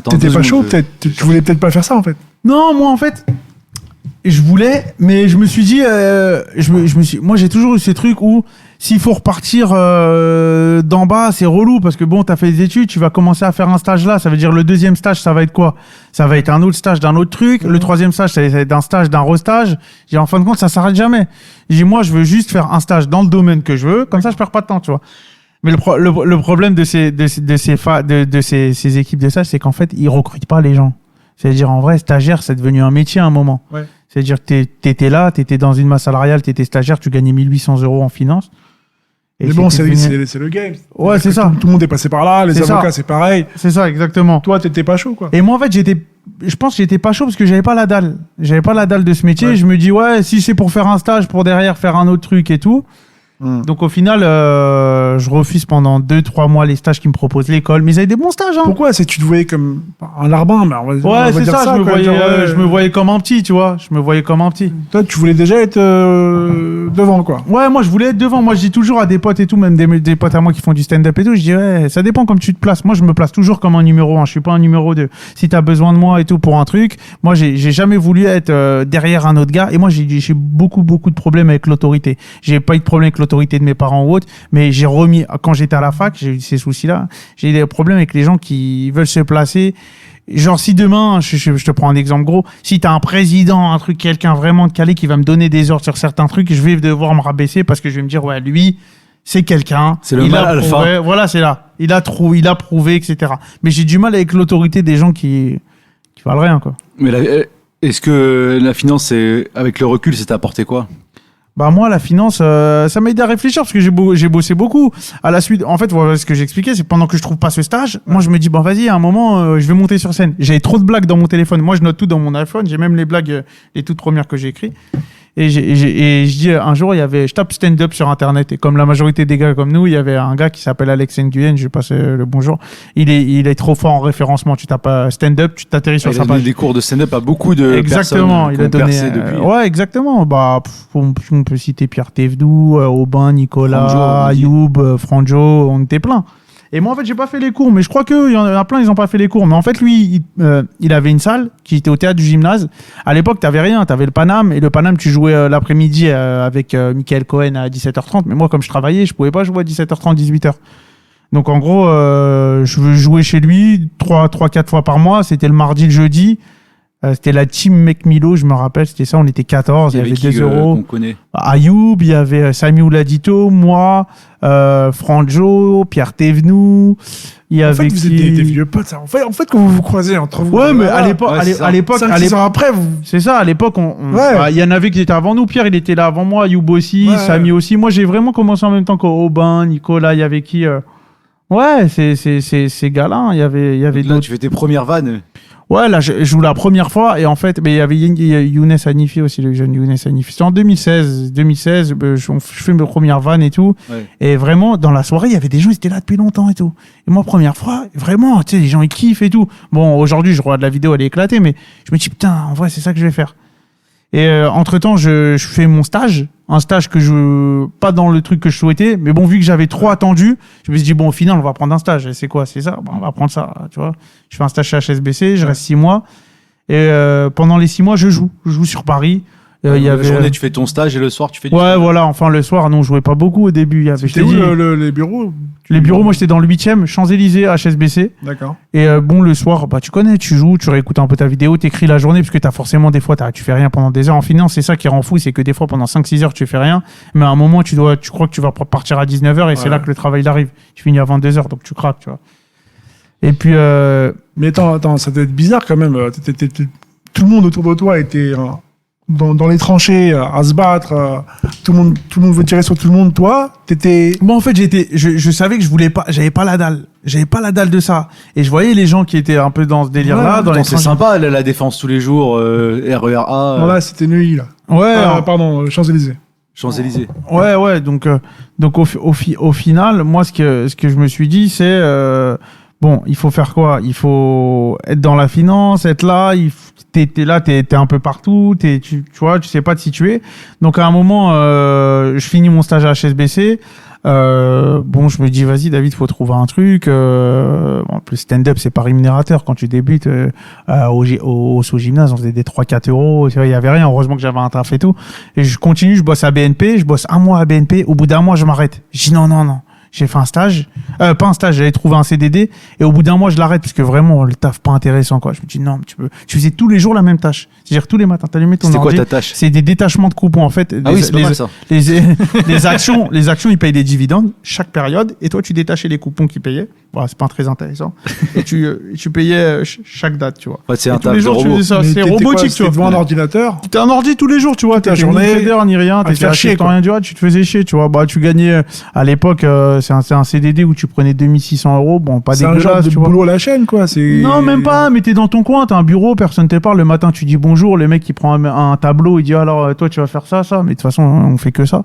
T'étais pas chaud, peut-être. Tu voulais peut-être pas faire ça, en fait. Non, moi, en fait, je voulais, mais je me suis dit, moi, j'ai toujours eu ces trucs où s'il faut repartir d'en bas, c'est relou parce que bon, t'as fait des études, tu vas commencer à faire un stage là. Ça veut dire le 2e stage, ça va être quoi? Ça va être un autre stage d'un autre truc. Le 3e stage, ça va être un stage d'un restage. J'ai en fin de compte, ça s'arrête jamais. J'ai moi, je veux juste faire un stage dans le domaine que je veux. Comme ça, je perds pas de temps, tu vois. Mais le problème de ces équipes de stage, c'est qu'en fait, ils recrutent pas les gens. C'est-à-dire, en vrai, stagiaire, c'est devenu un métier à un moment. Ouais. C'est-à-dire que t'étais dans une masse salariale, t'étais stagiaire, tu gagnais 1 800 € en finance. Et mais bon, c'est le game. Ouais, c'est ça. Tout le monde est passé par là, les avocats, c'est pareil. C'est ça, exactement. Toi, t'étais pas chaud, quoi. Et moi, en fait, je pense que j'étais pas chaud parce que j'avais pas la dalle. J'avais pas la dalle de ce métier. Ouais. Je me dis, ouais, si c'est pour faire un stage, pour derrière faire un autre truc et tout. Donc au final, je refuse pendant 2-3 mois les stages qu'ils me proposent l'école. Mais ils avaient des bons stages. Hein. Pourquoi? C'est que tu te voyais comme un larbin, mais on va c'est dire ça. Je me genre, voyais comme un petit, tu vois. Je me voyais comme un petit. Toi, tu voulais déjà être devant, quoi. Ouais, moi je voulais être devant. Moi je dis toujours à des potes et tout, même des potes à moi qui font du stand-up et tout, je dis ouais, ça dépend comme tu te places. Moi je me place toujours comme un numéro 1. Je suis pas un numéro 2. Si t'as besoin de moi et tout pour un truc, moi j'ai jamais voulu être derrière un autre gars. Et moi j'ai beaucoup de problèmes avec l'autorité. J'ai pas eu de problème avec l'autorité de mes parents ou autre, mais j'ai remis, quand j'étais à la fac, j'ai eu ces soucis-là. J'ai eu des problèmes avec les gens qui veulent se placer. Genre, si demain, je te prends un exemple gros, si t'as un président, un truc, quelqu'un vraiment de calé qui va me donner des ordres sur certains trucs, je vais devoir me rabaisser parce que je vais me dire, ouais, lui, c'est quelqu'un. C'est le mal alpha. Voilà, c'est là. Il a prouvé, etc. Mais j'ai du mal avec l'autorité des gens qui valent rien, quoi. Mais est-ce que la finance, avec le recul, c'est apporté quoi? Bah moi la finance ça m'a aidé à réfléchir parce que j'ai bossé beaucoup à la suite. En fait voilà ce que j'expliquais, c'est que pendant que je trouve pas ce stage, moi je me dis bon vas-y à un moment je vais monter sur scène. J'avais trop de blagues dans mon téléphone. Moi je note tout dans mon iPhone, j'ai même les blagues les toutes premières que j'ai écrites. Et je dis un jour je tape stand-up sur internet et comme la majorité des gars comme nous, il y avait un gars qui s'appelle Alex Nguyen, je lui passe le bonjour. Il est trop fort en référencement. Tu tapes stand-up, tu t'atterris sur sa page. Il a donné des cours de stand-up à beaucoup de exactement, personnes. Il a donné. Depuis. Ouais, exactement. Bah, on peut citer Pierre Thévenoud, Aubin, Nicolas, Ayoub, Franjo, on était plein. Et moi, en fait, j'ai pas fait les cours, mais je crois qu'il y en a plein, ils ont pas fait les cours. Mais en fait, lui, il avait une salle qui était au théâtre du gymnase. À l'époque, t'avais rien, t'avais le Paname, et le Paname, tu jouais l'après-midi avec Michael Cohen à 17h30. Mais moi, comme je travaillais, je pouvais pas jouer à 17h30, 18h. Donc, en gros, je jouais chez lui 3-4 fois par mois. C'était le mardi, le jeudi. C'était la team Mec Milo, je me rappelle, c'était ça, on était 14, il y avait 2 euros. Qu'on connaît. Ayoub, il y avait Sami Ouladito, moi, Franjo, Pierre Thévenoud, il y avait vous êtes des vieux potes, ça. En fait, quand vous vous croisez entre vous. Ouais, mais à l'époque, 5-6 ans après, vous. c'est ça, à l'époque, il y en avait qui étaient avant nous, Pierre, il était là avant moi, Ayoub aussi, Sami aussi. Moi, j'ai vraiment commencé en même temps qu'Aubin, Nicolas, il y avait qui, ouais, ces gars-là, il y avait là, d'autres. tu fais tes premières vannes. Ouais, là, je joue la première fois et en fait, mais il y avait Younes Hanifi aussi, le jeune Younes Hanifi. C'était en 2016. Je fais mes premières vannes et tout. Ouais. Et vraiment, dans la soirée, il y avait des gens qui étaient là depuis longtemps et tout. Et moi, première fois, vraiment, tu sais, les gens, ils kiffent et tout. Bon, aujourd'hui, je regarde la vidéo, elle est éclatée, mais je me dis, putain, en vrai, c'est ça que je vais faire. Et entre-temps, je fais mon stage. Un stage pas dans le truc que je souhaitais, mais bon, vu que j'avais trop attendu, je me suis dit, bon, au final, on va prendre un stage. Et c'est quoi? C'est ça? Bon, on va prendre ça, tu vois. Je fais un stage chez HSBC, je reste 6 mois. Et pendant les 6 mois, je joue sur Paris. La journée, tu fais ton stage et le soir, tu fais du ouais, voilà. Enfin, le soir, non, je jouais pas beaucoup au début. C'était où les bureaux? Les bureaux, moi, j'étais dans le 8e, Champs-Élysées, HSBC. D'accord. Et bon, le soir, bah, tu connais, tu joues, tu réécoutes un peu ta vidéo, t'écris la journée, parce que t'as forcément des fois, tu fais rien pendant des heures. En finance, c'est ça qui rend fou, c'est que des fois, pendant 5-6 heures, tu fais rien. Mais à un moment, tu crois que tu vas partir à 19h et c'est là que le travail arrive. Tu finis à 22h, donc tu craques, tu vois. Et puis. Mais attends, ça doit être bizarre quand même. Tout le monde autour de toi était. Dans les tranchées, à se battre, tout le monde veut tirer sur tout le monde. Toi, t'étais. Moi, en fait, je savais que je voulais pas, j'avais pas la dalle de ça. Et je voyais les gens qui étaient un peu dans ce délire-là. C'est sympa, la défense tous les jours, RERA. Non, là, c'était Neuilly, là. Ouais. Pardon, Champs-Élysées. Champs-Élysées. Ouais, donc au final, moi, ce que je me suis dit, c'est, bon, il faut faire quoi? Il faut être dans la finance, être là, t'es là, t'es un peu partout, tu vois, tu sais pas te situer. Donc à un moment, je finis mon stage à HSBC. Bon, je me dis, vas-y, David, faut trouver un truc. Bon, le stand-up, c'est pas rémunérateur. Quand tu débutes au gymnase, on faisait des 3-4 euros. Il y avait rien. Heureusement que j'avais un taf et tout. Et je continue, je bosse à BNP. Je bosse 1 mois à BNP. Au bout d'1 mois, je m'arrête. Je dis non. J'ai fait un stage, pas un stage, j'avais trouvé un CDD et au bout d'1 mois je l'arrête parce que vraiment le taf pas intéressant quoi. Je me dis non, tu faisais tous les jours la même tâche, c'est-à-dire tous les matins t'allumais ton ordi. C'était quoi ta tâche? C'est des détachements de coupons en fait. Ah oui, c'est pas mal ça. Les actions ils payent des dividendes chaque période et toi tu détachais les coupons qu'ils payaient. Bon, c'est pas très intéressant. Et tu payais chaque date, tu vois. Ouais, c'est un tous les jours tu faisais ça, c'est robotique, tu vois. Devant un ordinateur. T'étais un ordi tous les jours, tu vois. T'étais journée, ni trader, ni rien. T'étais à chier, rien du tout. Tu te faisais chier, tu vois. Bah, tu gagnais à l'époque, c'est un CDD où tu prenais 2600 euros. Bon, pas dégueulasse, tu vois. C'est un boulot à la chaîne, quoi. Non, même pas. Mais t'es dans ton coin, t'as un bureau, personne te parle. Le matin, tu dis bonjour. Le mec, il prend un tableau, il dit alors, toi, tu vas faire ça. Mais de toute façon, on fait que ça.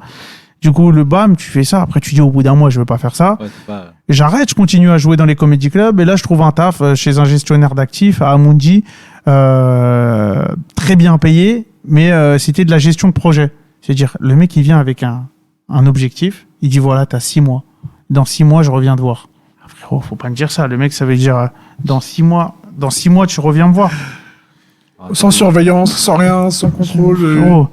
Du coup, le bam, tu fais ça. Après, tu dis au bout d'un mois, je veux pas faire ça. Ouais, c'est pas... Et j'arrête, je continue à jouer dans les comedy clubs. Et là, je trouve un taf chez un gestionnaire d'actifs à Amundi, très bien payé, mais c'était de la gestion de projet. C'est-à-dire, le mec, il vient avec un objectif. Il dit, voilà, t'as 6 mois. Dans 6 mois, je reviens te voir. Ah, frérot, faut pas me dire ça. Le mec, ça veut dire, dans 6 mois, tu reviens me voir. Sans surveillance, sans rien, sans contrôle. Oh.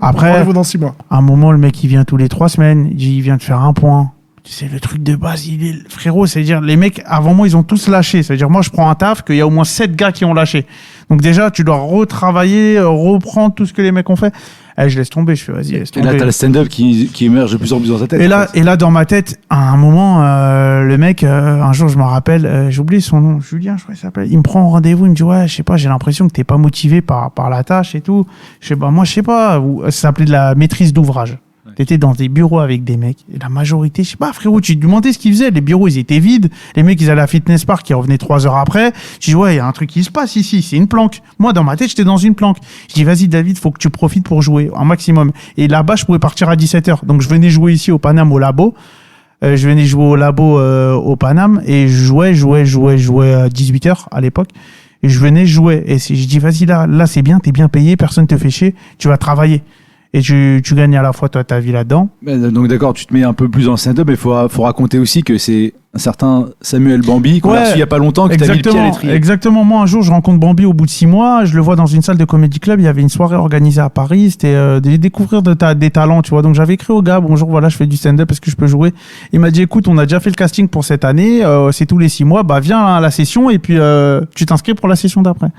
Après, rendez-vous dans 6 mois. À un moment, le mec, il vient tous les 3 semaines. Il vient te faire un point. C'est le truc de base. Frérot, c'est-à-dire, les mecs, avant moi, ils ont tous lâché. C'est-à-dire, moi, je prends un taf qu'il y a au moins 7 gars qui ont lâché. Donc, déjà, tu dois retravailler, reprendre tout ce que les mecs ont fait. Je laisse tomber. Je fais, vas-y, laisse tomber. Et là, t'as le stand-up qui émerge de plus en plus dans ta tête. Et là, dans ma tête, à un moment, le mec, un jour, je me rappelle, j'ai oublié son nom, Julien, je crois qu'il s'appelle. Il me prend rendez-vous, il me dit, ouais, je sais pas, j'ai l'impression que t'es pas motivé par la tâche et tout. Je sais pas, moi, je sais pas. Ça s'appelait de la maîtrise d'ouvrage. T'étais dans des bureaux avec des mecs. Et la majorité, je sais pas, frérot, tu te demandais ce qu'ils faisaient. Les bureaux, ils étaient vides. Les mecs, ils allaient à Fitness Park, ils revenaient 3 heures après. Je dis, ouais, il y a un truc qui se passe ici. C'est une planque. Moi, dans ma tête, j'étais dans une planque. Je dis, vas-y, David, faut que tu profites pour jouer un maximum. Et là-bas, je pouvais partir à 17h. Donc, je venais jouer ici au Paname, au labo. Je venais jouer au labo, au Paname. Et je jouais à 18h à l'époque. Et je venais jouer. Et je dis, vas-y, là, c'est bien, t'es bien payé, personne te fait chier. Tu vas travailler. Et tu gagnes à la fois toi ta vie là-dedans. Donc d'accord, tu te mets un peu plus dans le stand-up, mais il faut raconter aussi que c'est un certain Samuel Bambi qu'on a reçu il y a pas longtemps, qui t'a mis le pied à l'étrier. Exactement. Moi, un jour, je rencontre Bambi au bout de 6 mois. Je le vois dans une salle de comedy club. Il y avait une soirée organisée à Paris. C'était découvrir des talents, tu vois. Donc j'avais écrit au gars, bonjour, voilà, je fais du stand-up, est-ce que je peux jouer? Il m'a dit, écoute, on a déjà fait le casting pour cette année. C'est tous les 6 mois. Bah viens à la session et puis tu t'inscris pour la session d'après.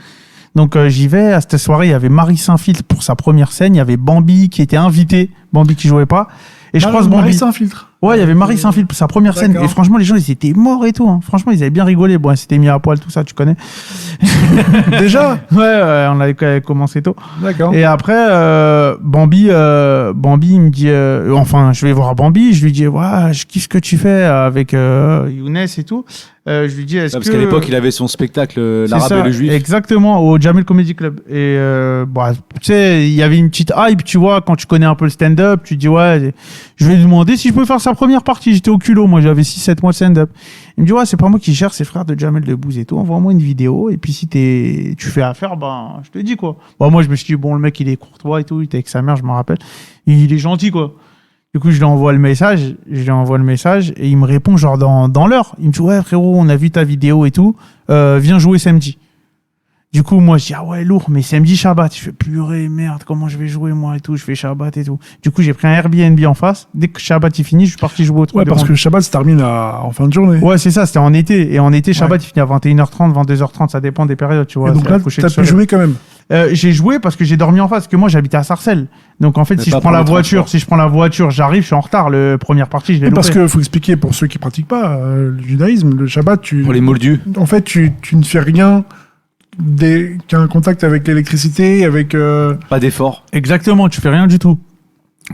Donc j'y vais, à cette soirée, il y avait Marie Saint-Filtre pour sa première scène, il y avait Bambi qui était invité, Bambi qui jouait pas. Et je croise Bambi. Marie Saint-Filtre. Ouais, il y avait Marie Saint-Filtre pour sa première scène. Et franchement, les gens, ils étaient morts et tout. Hein. Franchement, ils avaient bien rigolé. Bon, ils s'étaient mis à poil, tout ça, tu connais. Déjà? Ouais, on avait commencé tôt. D'accord. Et après, Bambi, il me dit, enfin, je vais voir Bambi, je lui dis, ouais, je kiffe ce que tu fais avec Younes et tout. Je lui dis, Parce qu'à l'époque, il avait son spectacle L'Arabe et le Juif. Exactement, au Jamel Comedy Club. Et bah, tu sais, il y avait une petite hype, tu vois, quand tu connais un peu le stand-up, tu dis, ouais, je vais lui demander si je peux faire sa première partie. J'étais au culot, moi, j'avais 6-7 mois de stand-up. Il me dit, ouais, c'est pas moi qui gère, c'est le frère de Jamel Debbouze et tout. Envoie-moi une vidéo. Et puis, si tu fais affaire, ben, je te dis, quoi. Bon, moi, je me suis dit, bon, le mec, il est courtois et tout, il était avec sa mère, je me rappelle. Il est gentil, quoi. Du coup, je lui envoie le message et il me répond genre dans l'heure. Il me dit, ouais, frérot, on a vu ta vidéo et tout, viens jouer samedi. Du coup, moi, je dis, ah ouais, lourd, mais samedi, Shabbat. Je fais, purée, merde, comment je vais jouer, moi, et tout. Je fais Shabbat et tout. Du coup, j'ai pris un Airbnb en face. Dès que Shabbat est fini, je suis parti jouer au 3 Ouais, parce que le Shabbat se termine en fin de journée. Ouais, c'est ça, c'était en été. Et en été, Shabbat, il finit à 21h30, 22h30, ça dépend des périodes, tu vois. Et donc là, t'as pu jouer quand même. J'ai joué parce que j'ai dormi en face, parce que moi, j'habitais à Sarcelles. Donc, en fait, si je prends la voiture, j'arrive, je suis en retard. Le première partie, je l'ai loupé. Parce que faut expliquer pour ceux qui pratiquent pas le judaïsme, le Shabbat, pour les moldus. En fait, tu ne fais rien qui a un contact avec l'électricité, avec... Pas d'effort. Exactement, tu fais rien du tout.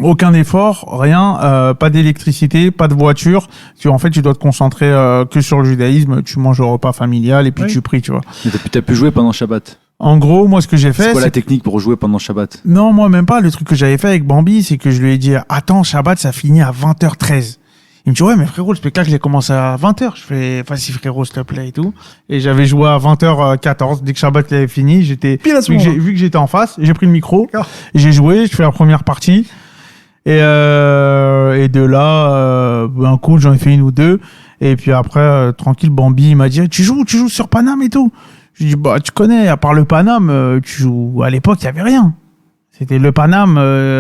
Aucun effort, rien, pas d'électricité, pas de voiture. En fait, tu dois te concentrer que sur le judaïsme. Tu manges au repas familial et puis tu pries, tu vois. Mais t'as pu jouer pendant Shabbat. En gros, moi, ce que j'ai fait... C'est quoi la technique pour jouer pendant Shabbat? Non, moi, même pas. Le truc que j'avais fait avec Bambi, c'est que je lui ai dit, attends, Shabbat, ça finit à 20h13. Il me dit, ouais, mais frérot, le spectacle, il a commencé à 20h. Je fais, vas-y, frérot, s'il te plaît, et tout. Et j'avais joué à 20h14. Dès que Shabbat avait fini, vu que j'étais en face, j'ai pris le micro, j'ai joué, je fais la première partie. Et de là, un coup, j'en ai fait une ou deux. Et puis après, tranquille, Bambi, il m'a dit, tu joues sur Paname et tout. Je lui ai dit, bah, tu connais, à part le Paname, tu joues. À l'époque, il y avait rien. C'était le Paname,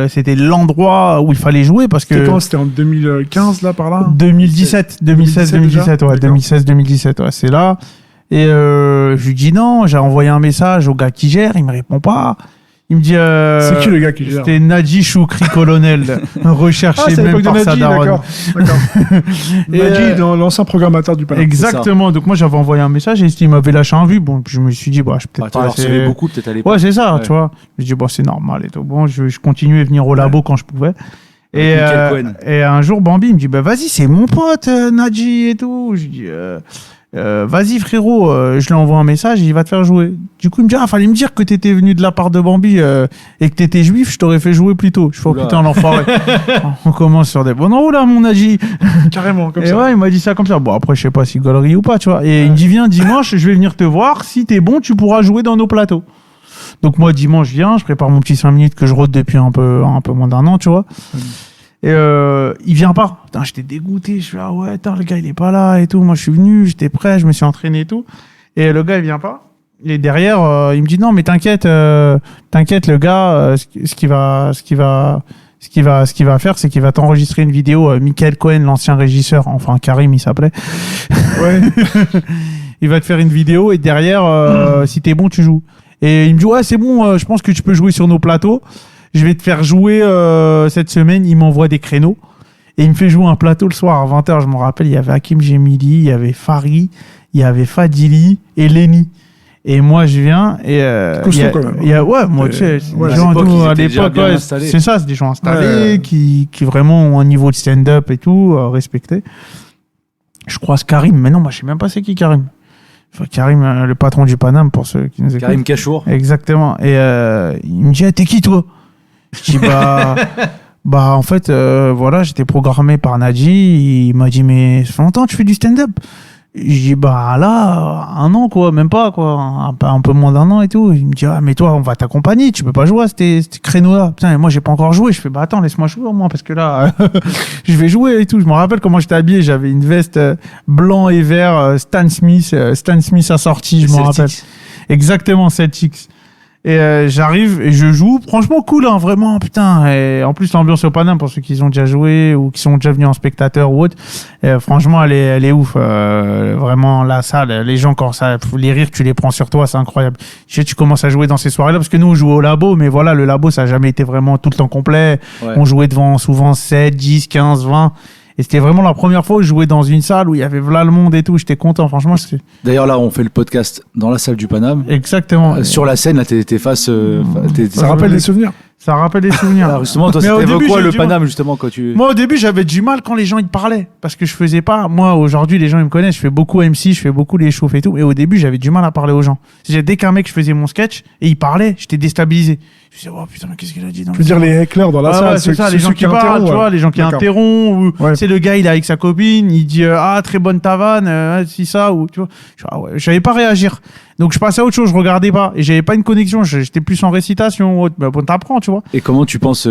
c'était l'endroit où il fallait jouer parce que... C'était quand? C'était en 2015, là, par là? 2017, ouais, 2017, ouais, c'est là. Et je lui dis non, j'ai envoyé un message au gars qui gère, il me répond pas. Il me dit... c'est qui le gars qui gère? C'était Nadji Choukri, colonel, recherché même par sa daronne. D'accord. Nadji, l'ancien programmateur du Paname. Exactement, donc moi j'avais envoyé un message et il m'avait lâché un vu. Bon, je me suis dit, bah, je peut-être pas... Tu beaucoup peut-être à l'époque. Ouais, c'est ça, tu vois. Je me dis, bon, c'est normal et tout. Bon, je continuais à venir au labo quand je pouvais. Et un jour, Bambi, il me dit, bah vas-y, c'est mon pote, Nadji et tout. Je dis... Vas-y frérot, je lui envoie un message, il va te faire jouer. Du coup il me dit fallait me dire que t'étais venu de la part de Bambi et que t'étais juif, je t'aurais fait jouer plus tôt. Je fais putain l'enfoiré. On commence sur des bonnes roues là mon Agi. Carrément comme et ça. Ouais, il m'a dit ça comme ça. Bon après je sais pas si gaulerie ou pas, tu vois. Et il me dit viens dimanche, je vais venir te voir, si t'es bon tu pourras jouer dans nos plateaux. Donc moi dimanche je viens, je prépare mon petit 5 minutes que je rôde depuis un peu moins d'un an, tu vois. Et il vient pas. Putain, j'étais dégoûté. Je fais ouais, attends, le gars il est pas là et tout. Moi je suis venu, j'étais prêt, je me suis entraîné et tout. Et le gars il vient pas. Et derrière il me dit non mais t'inquiète, le gars, ce qu'il va faire, c'est qu'il va t'enregistrer une vidéo. Michael Cohen, l'ancien régisseur, enfin Karim il s'appelait. Ouais. Il va te faire une vidéo et derrière si t'es bon tu joues. Et il me dit ouais c'est bon, je pense que tu peux jouer sur nos plateaux. Je vais te faire jouer cette semaine. Il m'envoie des créneaux. Et il me fait jouer un plateau le soir à 20h. Je me rappelle, il y avait Hakim Gemili, il y avait Fari, il y avait Fadili et Lenny. Et moi, je viens. Et, costaud quand même. Ouais, moi, tu sais, ouais, les gens à ils étaient l'époque, déjà bien ouais, installés. c'est ça, c'est des gens installés Ouais. qui vraiment ont un niveau de stand-up et tout, respecté. Je croise Karim. Mais non, moi, je sais même pas c'est qui Karim. Enfin, Karim, le patron du Paname, pour ceux qui nous écoutent. Karim Kachour. Exactement. Et il me dit, t'es qui toi? Je dis, bah en fait, voilà, j'étais programmé par Nadji. Il m'a dit, mais ça fait longtemps que tu fais du stand-up? Je dis, bah là, 1 an, quoi, même pas, quoi, un peu moins d'1 an et tout. Il me dit, ah, mais toi, on va t'accompagner, tu peux pas jouer à ces créneaux-là. Putain, et moi, j'ai pas encore joué. Je fais, bah attends, laisse-moi jouer au moins, parce que là, je vais jouer et tout. Je me rappelle comment j'étais habillé. J'avais une veste blanc et vert, Stan Smith assorti, je me rappelle. Exactement, Celtics. Et j'arrive et je joue. Franchement, cool, hein, vraiment, putain. Et en plus, l'ambiance au Paname, pour ceux qui ont déjà joué ou qui sont déjà venus en spectateur ou autre, franchement, elle est ouf. Vraiment, la salle, les gens, quand ça, les rires, tu les prends sur toi, c'est incroyable. Tu commences à jouer dans ces soirées-là, parce que nous, on jouait au labo, mais voilà, le labo, ça n'a jamais été vraiment tout le temps complet. Ouais. On jouait devant souvent 7, 10, 15, 20. Et c'était vraiment la première fois où je jouais dans une salle où il y avait là le monde et tout. J'étais content, franchement. D'ailleurs, là, on fait le podcast dans la salle du Paname. Exactement. Sur la scène, là, t'es face. Ça rappelle des souvenirs. Ça rappelle des souvenirs. Alors, justement, toi, Mais au c'était début, quoi j'ai le du mal. Paname, justement, quand tu. Moi, au début, j'avais du mal quand les gens ils parlaient. Parce que je faisais pas. Moi, aujourd'hui, les gens ils me connaissent. Je fais beaucoup MC, je fais beaucoup les chauffes et tout. Et au début, j'avais du mal à parler aux gens. Dès qu'un mec, je faisais mon sketch et il parlait, j'étais déstabilisé. Je me disais, oh putain, mais qu'est-ce qu'il a dit dans Je veux dire les hecklers dans la salle. ouais, c'est ça, les gens qui parlent, interrompent, tu vois, ouais. les gens qui D'accord. interrompent, ou Ouais. c'est le gars, il est avec sa copine, il dit ah très bonne ta vanne, si ça, ou tu vois, je savais pas réagir. Donc je passais à autre chose, je regardais pas, et j'avais pas une connexion, j'étais plus en récitation ou autre. Mais bon, t'apprends, tu vois. Et comment tu penses.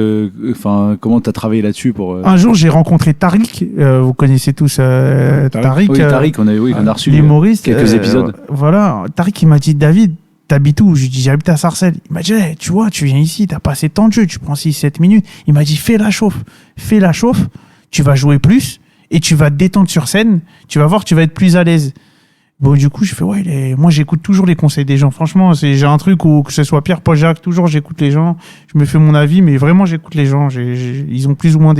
Enfin, comment t'as travaillé là-dessus pour. Un jour, j'ai rencontré Tariq, vous connaissez tous Tariq, Oui, Tariq, on a reçu l'humoriste. quelques épisodes. Voilà, Tariq, il m'a dit, David, t'habites où? Je lui ai dit, j'habite à Sarcelles. Il m'a dit, hey, tu vois, tu viens ici, t'as pas assez de temps de jeu, tu prends 6-7 minutes. Il m'a dit, fais la chauffe, tu vas jouer plus et tu vas te détendre sur scène, tu vas voir, tu vas être plus à l'aise. Bon, du coup, je fais, ouais, moi, j'écoute toujours les conseils des gens. Franchement, j'ai un truc où, que ce soit Pierre, Paul, Jacques, toujours, j'écoute les gens. Je me fais mon avis, mais vraiment, j'écoute les gens. Ils ont plus ou moins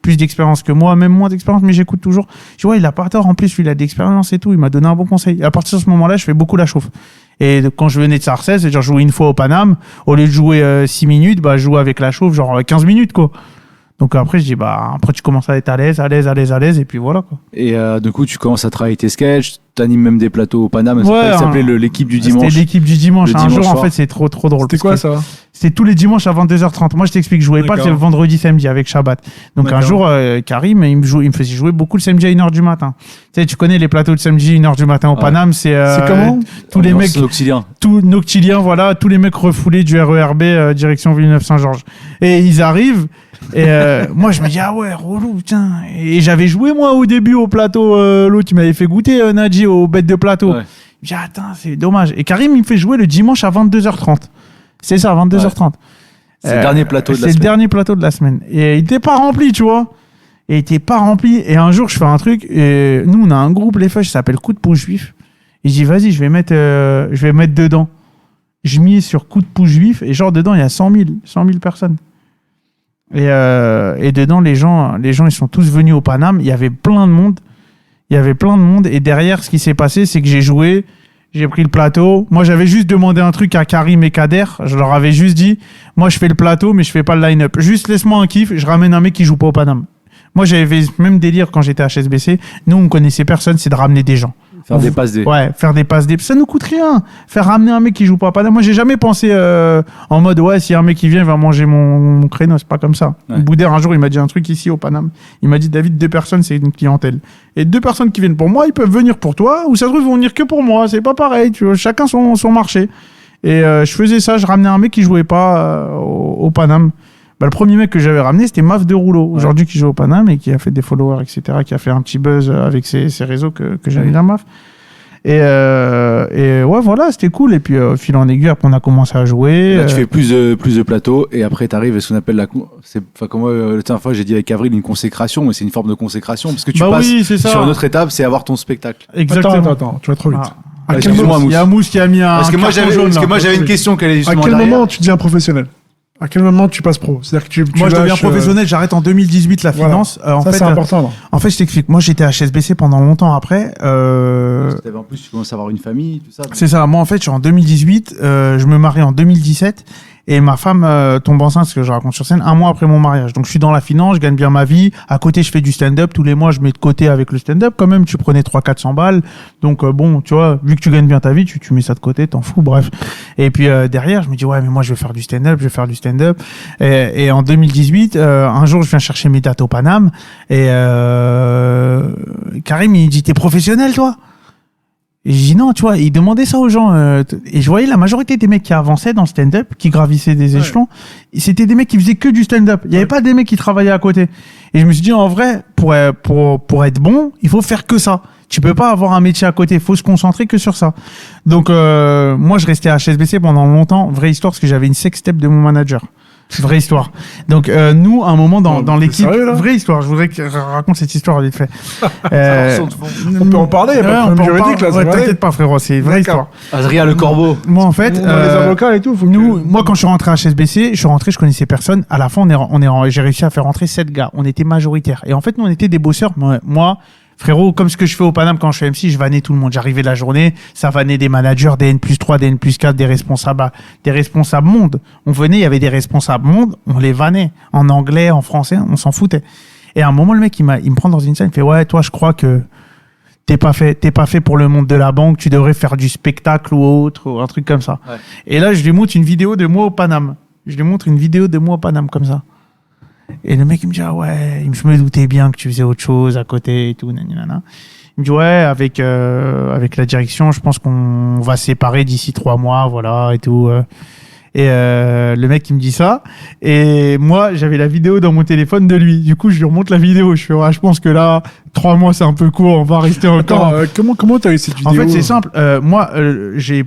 plus d'expérience que moi, même moins d'expérience, mais j'écoute toujours. Je vois, il a pas tort. En plus, lui, il a d'expérience et tout. Il m'a donné un bon conseil. Et à partir de ce moment-là, je fais beaucoup la chauffe. Et quand je venais de Sarcelles, c'est-à-dire, je jouais une fois au Paname. Au lieu de jouer 6 minutes, bah, je jouais avec la chauffe, genre 15 minutes, quoi. Donc après, je dis, bah, après, tu commences à être à l'aise, et puis voilà, quoi. Et du coup, tu commences à travailler tes sketchs, t'animes même des plateaux au Paname. Ouais, Ça s'appelait l'équipe du dimanche. C'était l'équipe du dimanche. Le Un dimanche jour, en soir. fait, c'est trop drôle. C'était quoi ça? C'était tous les dimanches à 22h30. Moi, je t'explique, je jouais pas D'accord. le vendredi, samedi avec Shabbat. Donc un D'accord. jour, Karim, il me faisait jouer beaucoup le samedi à 1h du matin. Tu sais, tu connais les plateaux de samedi 1h du matin au Ouais. Paname, c'est comment? tous les mecs, Auxiliens. tous noctiliens, voilà, tous les mecs refoulés du RERB direction Villeneuve-Saint-Georges. Et ils arrivent. Et moi, je me dis, ah ouais, relou, putain. Et j'avais joué, moi, au début, au plateau, l'autre, il m'avait fait goûter, Nadji, aux bêtes de plateau. Ouais. Je me dis, attends, c'est dommage. Et Karim, il me fait jouer le dimanche à 22h30. C'est ça, 22h30. C'est le dernier plateau de la C'est le semaine. dernier plateau de la semaine. Et il était pas rempli, tu vois. Et il était pas rempli. Et un jour, je fais un truc. Et nous, on a un groupe, les feuilles, ça s'appelle Coup de pouce juif. Et je dis, vas-y, je vais mettre dedans. Je mise sur Coup de pouce juif. Et genre, dedans, il y a 100 000 personnes. Et dedans, les gens, ils sont tous venus au Paname. Il y avait plein de monde. Et derrière, ce qui s'est passé, c'est que j'ai joué. J'ai pris le plateau. Moi, j'avais juste demandé un truc à Karim et Kader. Je leur avais juste dit, moi, je fais le plateau, mais je fais pas le line-up. Juste laisse-moi un kiff. Je ramène un mec qui joue pas au Paname. Moi, j'avais même délire quand j'étais à HSBC. Nous, on connaissait personne, c'est de ramener des gens. Faire des passes D. Ouais, faire des passes D. Ça nous coûte rien. Faire ramener un mec qui joue pas à Paname. Moi, j'ai jamais pensé en mode, ouais, si un mec qui vient, il va manger mon créneau. C'est pas comme ça. Ouais. Boudère, un jour, il m'a dit un truc ici au Paname. Il m'a dit, David, 2 personnes, c'est une clientèle. Et 2 personnes qui viennent pour moi, ils peuvent venir pour toi, ou ça se trouve, ils vont venir que pour moi. C'est pas pareil. Tu vois, chacun son marché. Et je faisais ça. Je ramenais un mec qui jouait pas au Paname. Bah, le premier mec que j'avais ramené, c'était Maf de Rouleau, aujourd'hui qui joue au Paname et qui a fait des followers, etc., qui a fait un petit buzz avec ses réseaux que j'avais bien Maf. Et ouais, voilà, c'était cool. Et puis, fil en aiguille, après, on a commencé à jouer. Là, tu fais plus de plateaux et après, tu arrives à ce qu'on appelle comme moi, la dernière fois, j'ai dit avec Avril une consécration, mais c'est une forme de consécration parce que tu passes sur une autre étape, c'est avoir ton spectacle. Exactement. Attends, tu vas trop vite. À quel moment, il y a Mousse qui a mis un. Parce que moi, j'avais une question qu'elle est justement à quel derrière. moment tu deviens professionnel? À quel moment tu passes pro? C'est-à-dire que tu moi, je deviens lâches, professionnel, j'arrête en 2018 la finance. Voilà. En ça, fait, c'est important. Là. En fait, je t'explique. Moi, j'étais à HSBC pendant longtemps après. En plus, tu commences à avoir une famille, tout ça. C'est ça. Moi, en fait, je suis en 2018. Je me marie en 2017. Et ma femme tombe enceinte, ce que je raconte sur scène, 1 mois après mon mariage. Donc, je suis dans la finance, je gagne bien ma vie. À côté, je fais du stand-up. Tous les mois, je mets de côté avec le stand-up. Quand même, tu prenais 300-400 balles. Donc, bon, tu vois, vu que tu gagnes bien ta vie, tu mets ça de côté, t'en fous, bref. Et puis, derrière, je me dis, ouais, mais moi, je vais faire du stand-up, Et en 2018, un jour, je viens chercher mes dates au Paname. Et Karim, il dit, t'es professionnel, toi? Et je dis non, tu vois, il demandait ça aux gens. Et je voyais la majorité des mecs qui avançaient dans le stand-up, qui gravissaient des échelons, c'était des mecs qui faisaient que du stand-up. Il n'y avait pas des mecs qui travaillaient à côté. Et je me suis dit, en vrai, pour être bon, il faut faire que ça. Tu peux pas avoir un métier à côté, il faut se concentrer que sur ça. Donc, moi, je restais à HSBC pendant longtemps. Vraie histoire, parce que j'avais une sextape de mon manager. Vraie histoire. Donc, nous, à un moment dans l'équipe, vraie histoire, je voudrais que raconte cette histoire vite fait. On peut en parler, il n'y a pas de problème juridique là. Ouais, t'inquiète pas, frérot, c'est vraie histoire. Adrien Le Corbeau. Moi, en fait, les avocats et tout, moi, quand je suis rentré à HSBC, je connaissais personne. À la fin, j'ai réussi à faire rentrer 7 gars. On était majoritaires. Et en fait, nous, on était des bosseurs. Moi, frérot, comme ce que je fais au Paname quand je fais MC, je vannais tout le monde. J'arrivais la journée, ça vannait des managers, des N+3, des N+4, des responsables monde. On venait, il y avait des responsables monde, on les vannait. En anglais, en français, on s'en foutait. Et à un moment, le mec, il me prend dans une scène, il fait, ouais, toi, je crois que t'es pas fait pour le monde de la banque, tu devrais faire du spectacle ou autre, ou un truc comme ça. Ouais. Et là, je lui montre une vidéo de moi au Paname. Comme ça. Et le mec, il me dit, ah ouais, je me doutais bien que tu faisais autre chose à côté et tout, nanana. Il me dit, ouais, avec la direction, je pense qu'on va se séparer d'ici 3 mois, voilà, et tout. Et le mec, il me dit ça. Et moi, j'avais la vidéo dans mon téléphone de lui. Du coup, je lui remonte la vidéo. Je fais, ouais, je pense que là, 3 mois, c'est un peu court, on va rester encore. Comment t'as eu cette vidéo? En fait, c'est simple. Moi, je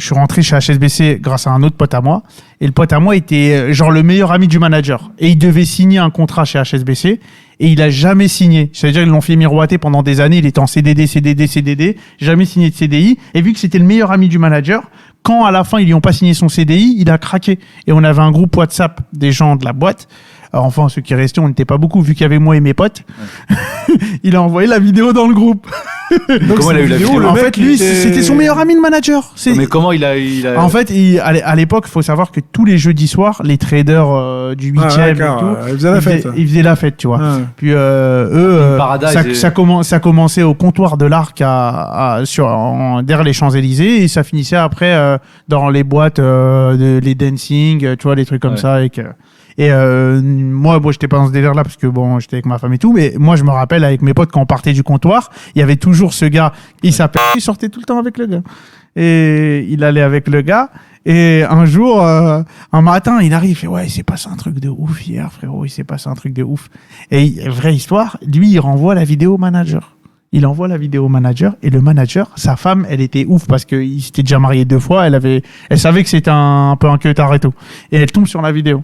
suis rentré chez HSBC grâce à un autre pote à moi. Et le pote à moi était genre le meilleur ami du manager. Et il devait signer un contrat chez HSBC. Et il a jamais signé. C'est-à-dire qu'ils l'ont fait miroiter pendant des années. Il était en CDD, jamais signé de CDI. Et vu que c'était le meilleur ami du manager, quand à la fin ils lui ont pas signé son CDI, il a craqué. Et on avait un groupe WhatsApp des gens de la boîte. Alors enfin, ceux qui restaient, on n'était pas beaucoup, vu qu'il y avait moi et mes potes. Ouais. Il a envoyé la vidéo dans le groupe. Donc, comment il a eu la vidéo? En fait, lui, c'était son meilleur ami de manager. Mais comment il a... En fait, à l'époque, il faut savoir que tous les jeudis soirs, les traders du 8e et tout, ils faisaient la fête, tu vois. Ah. Puis eux, ça commençait au comptoir de l'Arc derrière les Champs-Élysées et ça finissait après dans les boîtes, les dancing, tu vois, les trucs comme ça. Et moi, j'étais pas dans ce délire-là parce que bon, j'étais avec ma femme et tout, mais moi, je me rappelle avec mes potes quand on partait du comptoir, il y avait toujours ce gars, il sortait tout le temps avec le gars. Et il allait avec le gars. Et un jour, un matin, il arrive, il fait, ouais, il s'est passé un truc de ouf hier, frérot, il s'est passé un truc de ouf. Et vraie histoire, lui, il renvoie la vidéo au manager. Il envoie la vidéo au manager et le manager, sa femme, elle était ouf parce qu'il s'était déjà marié 2 fois, elle savait que c'était un peu un queutard et tout. Et elle tombe sur la vidéo.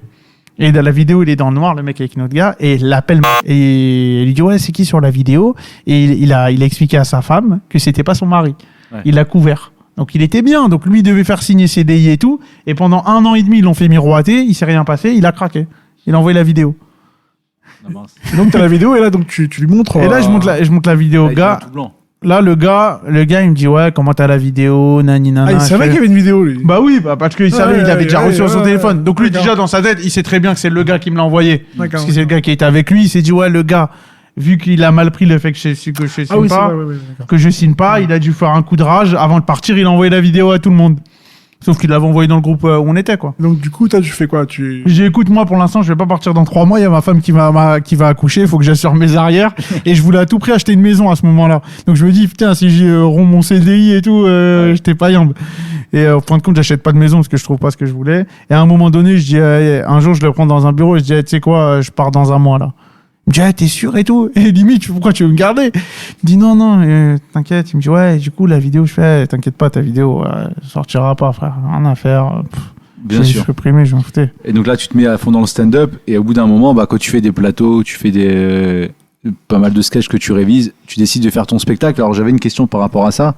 Et dans la vidéo, il est dans le noir, le mec avec une autre gars, et il l'appelle. Et il lui dit, ouais, c'est qui sur la vidéo? Et il a expliqué à sa femme que c'était pas son mari. Ouais. Il l'a couvert. Donc il était bien. Donc lui, il devait faire signer CDI et tout. Et pendant 1 an et demi, ils l'ont fait miroiter. Il s'est rien passé. Il a craqué. Il a envoyé la vidéo. Donc t'as la vidéo, et là, donc tu lui montres. Et là, je montre la vidéo au gars. Là, le gars, il me dit, ouais, comment t'as la vidéo, nanina. Ah, il savait qu'il y avait une vidéo, lui. Bah oui, parce qu'il savait, il avait déjà reçu sur son téléphone. Donc lui, déjà, dans sa tête, il sait très bien que c'est le gars qui me l'a envoyé. Parce que c'est le gars qui était avec lui. Il s'est dit, ouais, le gars, vu qu'il a mal pris le fait que je signe que je signe pas, il a dû faire un coup de rage. Avant de partir, il a envoyé la vidéo à tout le monde. Sauf qu'il l'avait envoyé dans le groupe où on était, quoi. Donc, du coup, toi, tu fais quoi? J'ai écoute, moi, pour l'instant, je vais pas partir dans 3 mois. Il y a ma femme qui va accoucher. Il faut que j'assure mes arrières. Et je voulais à tout prix acheter une maison à ce moment-là. Donc, je me dis, putain, si j'ai rompt mon CDI et tout, j'étais pas yambe. Et au fin de compte, j'achète pas de maison parce que je trouve pas ce que je voulais. Et à un moment donné, je dis, un jour, je le prends dans un bureau et je dis, tu sais quoi, je pars dans un mois, là. Il me dit, t'es sûr et tout? Et limite, pourquoi tu veux me garder? Il me dit, non, t'inquiète. Il me dit, ouais, du coup, la vidéo, je fais, t'inquiète pas, ta vidéo sortira pas, frère. Rien à faire. Bien sûr. Supprimé, je m'en foutais. Et donc là, tu te mets à fond dans le stand-up. Et au bout d'un moment, quand tu fais des plateaux, tu fais pas mal de sketchs que tu révises, tu décides de faire ton spectacle. Alors, j'avais une question par rapport à ça.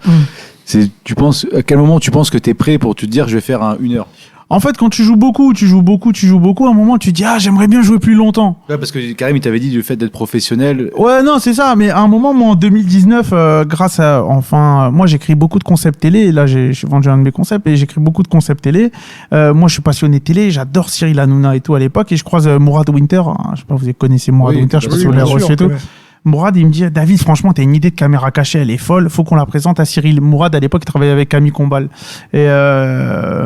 À quel moment tu penses que t'es prêt pour te dire, je vais faire 1 heure? En fait, quand tu joues beaucoup, à un moment, tu te dis, j'aimerais bien jouer plus longtemps. Ouais, parce que Karim, il t'avait dit le fait d'être professionnel. Ouais, non, c'est ça. Mais à un moment, moi, en 2019, moi, j'écris beaucoup de concepts télé. Là, j'ai vendu un de mes concepts et j'écris beaucoup de concepts télé. Moi, je suis passionné télé. J'adore Cyril Hanouna et tout à l'époque. Et je croise Mourad Winter. Je sais pas, vous connaissez Mourad Winter, je sais pas si vous l'avez reçu et tout. Mourad, il me dit, David, franchement, t'as une idée de caméra cachée, elle est folle, faut qu'on la présente à Cyril. Mourad, à l'époque, il travaillait avec Camille Combal. Et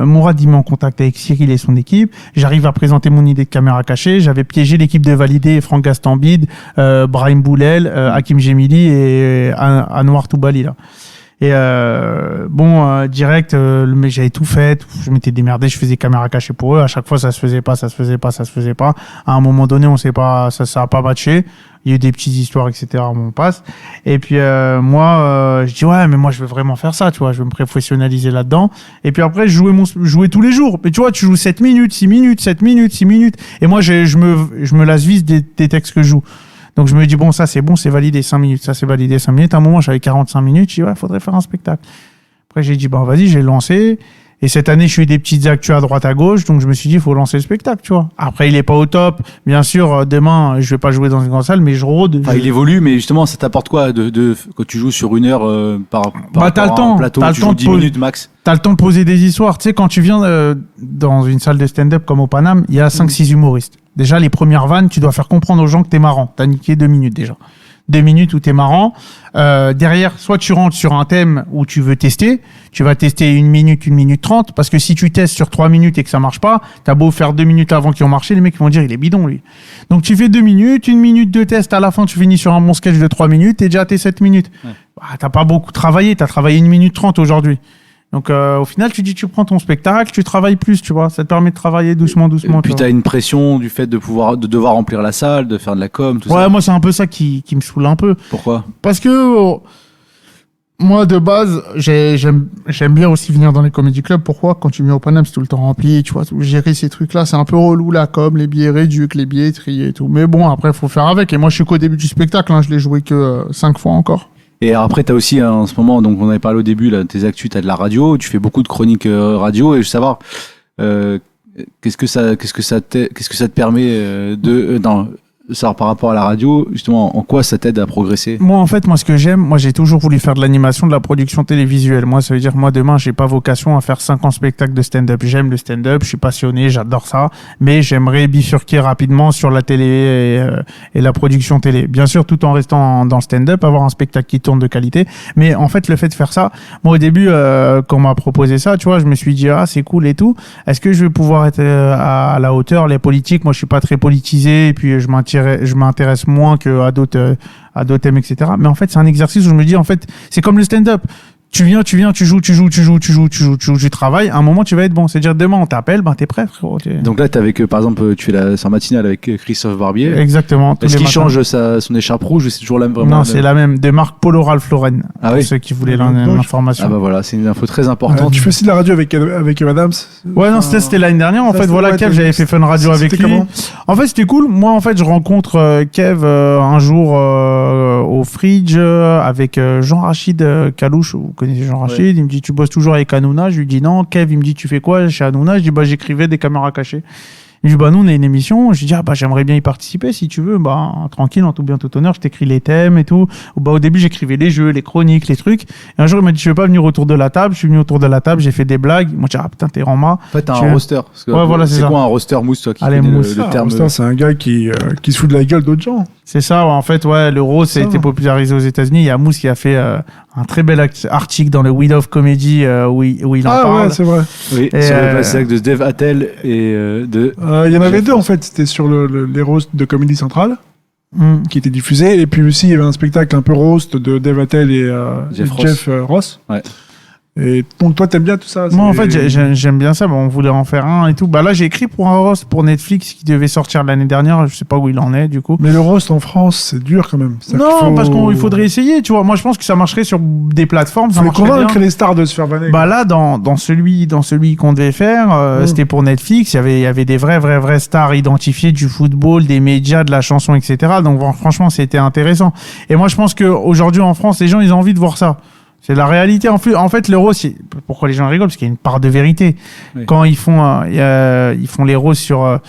Mourad, il met en contact avec Cyril et son équipe. J'arrive à présenter mon idée de caméra cachée. J'avais piégé l'équipe de Validé, Franck Gastambide, Brahim Boulel, Hakim Gemili et Anwar Toubali, là. Et direct, mais j'avais tout fait, je m'étais démerdé, je faisais caméra cachée pour eux. À chaque fois, ça se faisait pas. À un moment donné, on sait pas, ça a pas matché. Il y a eu des petites histoires, etc. On passe. Et puis moi, je dis ouais, mais moi je veux vraiment faire ça, tu vois, je veux me professionnaliser là-dedans. Et puis après, je jouais tous les jours. Mais tu vois, tu joues 7 minutes, 6 minutes, 7 minutes, 6 minutes. Et moi, je me lasse vite des textes que je joue. Donc je me dis bon, ça c'est bon, c'est validé 5 minutes, ça c'est validé 5 minutes. À un moment, j'avais 45 minutes, je dis ouais, faudrait faire un spectacle. Après j'ai dit vas-y, j'ai lancé. Et cette année, je fais des petites actus à droite à gauche, donc je me suis dit il faut lancer le spectacle, tu vois. Après il est pas au top, bien sûr. Demain, je vais pas jouer dans une grande salle, mais je rôde. Il évolue, mais justement, ça t'apporte quoi quand tu joues sur 1 heure par t'as le temps, plateau, t'as tu joues 10 minutes max. T'as le temps de poser des histoires. Tu sais, quand tu viens dans une salle de stand-up comme au Paname, il y a 5-6 humoristes. Déjà, les premières vannes, tu dois faire comprendre aux gens que t'es marrant. T'as niqué 2 minutes déjà. 2 minutes où t'es marrant. Derrière, soit tu rentres sur un thème où tu veux tester. Tu vas tester 1 minute, 1 minute 30. Parce que si tu testes sur 3 minutes et que ça marche pas, t'as beau faire 2 minutes avant qu'ils ont marché, les mecs vont dire il est bidon, lui. Donc tu fais 2 minutes, 1 minute de test. À la fin, tu finis sur un bon sketch de 3 minutes et déjà t'es 7 minutes. Ouais. T'as pas beaucoup travaillé. T'as travaillé 1 minute 30 aujourd'hui. Donc au final, tu prends ton spectacle, tu travailles plus, tu vois. Ça te permet de travailler doucement. Et puis t'as une pression du fait de devoir remplir la salle, de faire de la com, tout ça. Ouais, moi c'est un peu ça qui me saoule un peu. Pourquoi? Parce que moi de base, j'aime bien aussi venir dans les comedy clubs. Pourquoi? Quand tu viens au Paname, c'est tout le temps rempli, tu vois. Gérer ces trucs-là, c'est un peu relou la com, les billets réduits, les billets triés et tout. Mais bon, après faut faire avec. Et moi je suis qu'au début du spectacle, je l'ai joué que 5 fois encore. Et après, tu as aussi en ce moment, donc on avait parlé au début, là, tes actus, tu as de la radio, tu fais beaucoup de chroniques radio, et je veux savoir, qu'est-ce que ça te permet savoir par rapport à la radio, justement, en quoi ça t'aide à progresser? Moi, en fait, ce que j'aime, j'ai toujours voulu faire de l'animation, de la production télévisuelle. Moi, ça veut dire, demain, j'ai pas vocation à faire 50 spectacles de stand-up. J'aime le stand-up, je suis passionné, j'adore ça, mais j'aimerais bifurquer rapidement sur la télé et la production télé. Bien sûr, tout en restant dans le stand-up, avoir un spectacle qui tourne de qualité. Mais en fait, le fait de faire ça, moi, au début, quand on m'a proposé ça, tu vois, je me suis dit, c'est cool et tout. Est-ce que je vais pouvoir être à la hauteur? Les politiques, moi, je suis pas très politisé, et puis je m'intéresse moins qu'à d'autres thèmes, etc. Mais en fait, c'est un exercice où je me dis, en fait, c'est comme le stand-up. Tu viens, tu joues, tu travailles. À un moment, tu vas être bon. C'est-à-dire, demain, on t'appelle, t'es prêt, frérot. Donc là, par exemple, tu fais la soirée matinale avec Christophe Barbier. Exactement. Est-ce qu'il change son écharpe rouge ou c'est toujours la même? Non, c'est la même. De marque Polo Ralph Lauren. Pour ceux qui voulaient l'information. Ah bah voilà, c'est une info très importante. Tu fais aussi de la radio avec Adams? Ouais, non, c'était l'année dernière. En fait, voilà, Kev, j'avais fait Fun Radio avec lui. En fait, c'était cool. Moi, en fait, je rencontre Kev un jour au Fridge avec Jean-Rachid Kalouche. Vous connaissez Jean-Rachid, ouais. Il me dit tu bosses toujours avec Hanouna, je lui dis non. Kev, il me dit tu fais quoi chez Hanouna? Je dis j'écrivais des caméras cachées. Il me dit, bah, nous, on a une émission. Je lui dis, ah, bah, j'aimerais bien y participer si tu veux. Bah, tranquille, en tout bien, tout honneur. Je t'écris les thèmes et tout. Bah, au début, j'écrivais les jeux, les chroniques, les trucs. Et un jour, il m'a dit, je veux pas venir autour de la table. Je suis venu autour de la table, j'ai fait des blagues. Moi, je dis, ah, putain, t'es Rama. En fait, t'as un roster. Parce que Ouais, voilà, c'est ça. quoi un roster Mousse, toi, qui Allez, connais Mousse. le terme Roster, c'est un gars qui se fout de la gueule d'autres gens. C'est ça, ouais, en fait, ouais, le rose, ça a été popularisé aux États-Unis. Il y a Mousse qui a fait un très bel article dans le Wheel of Comedy où il en parle. Ah ouais, c'est vrai. Oui, Et, sur le passage de Dave Attell et de... Il y en avait deux en fait. C'était sur les roasts de Comédie Centrale qui étaient diffusés. Et puis aussi, il y avait un spectacle un peu roast de Dave Attell et Jeff Ross. Ouais. Et donc toi, t'aimes bien tout ça? Moi, en fait, j'aime bien ça. Bon, on voulait en faire un et tout. Bah là, j'ai écrit pour un roast pour Netflix qui devait sortir l'année dernière. Je sais pas où il en est, du coup. Mais le roast en France, c'est dur quand même. Non, parce qu'il faudrait essayer, tu vois. Moi, je pense que ça marcherait sur des plateformes. Ça faut marcherait convaincre bien. les stars de se faire vanner. Bah là, dans celui qu'on devait faire, c'était pour Netflix. Il y avait des vraies stars identifiées du football, des médias, de la chanson, etc. Donc franchement, c'était intéressant. Et moi, je pense que aujourd'hui en France, les gens, ils ont envie de voir ça. C'est la réalité. En fait, le rose, pourquoi les gens rigolent? Parce qu'il y a une part de vérité. Oui. Quand ils font les roses sur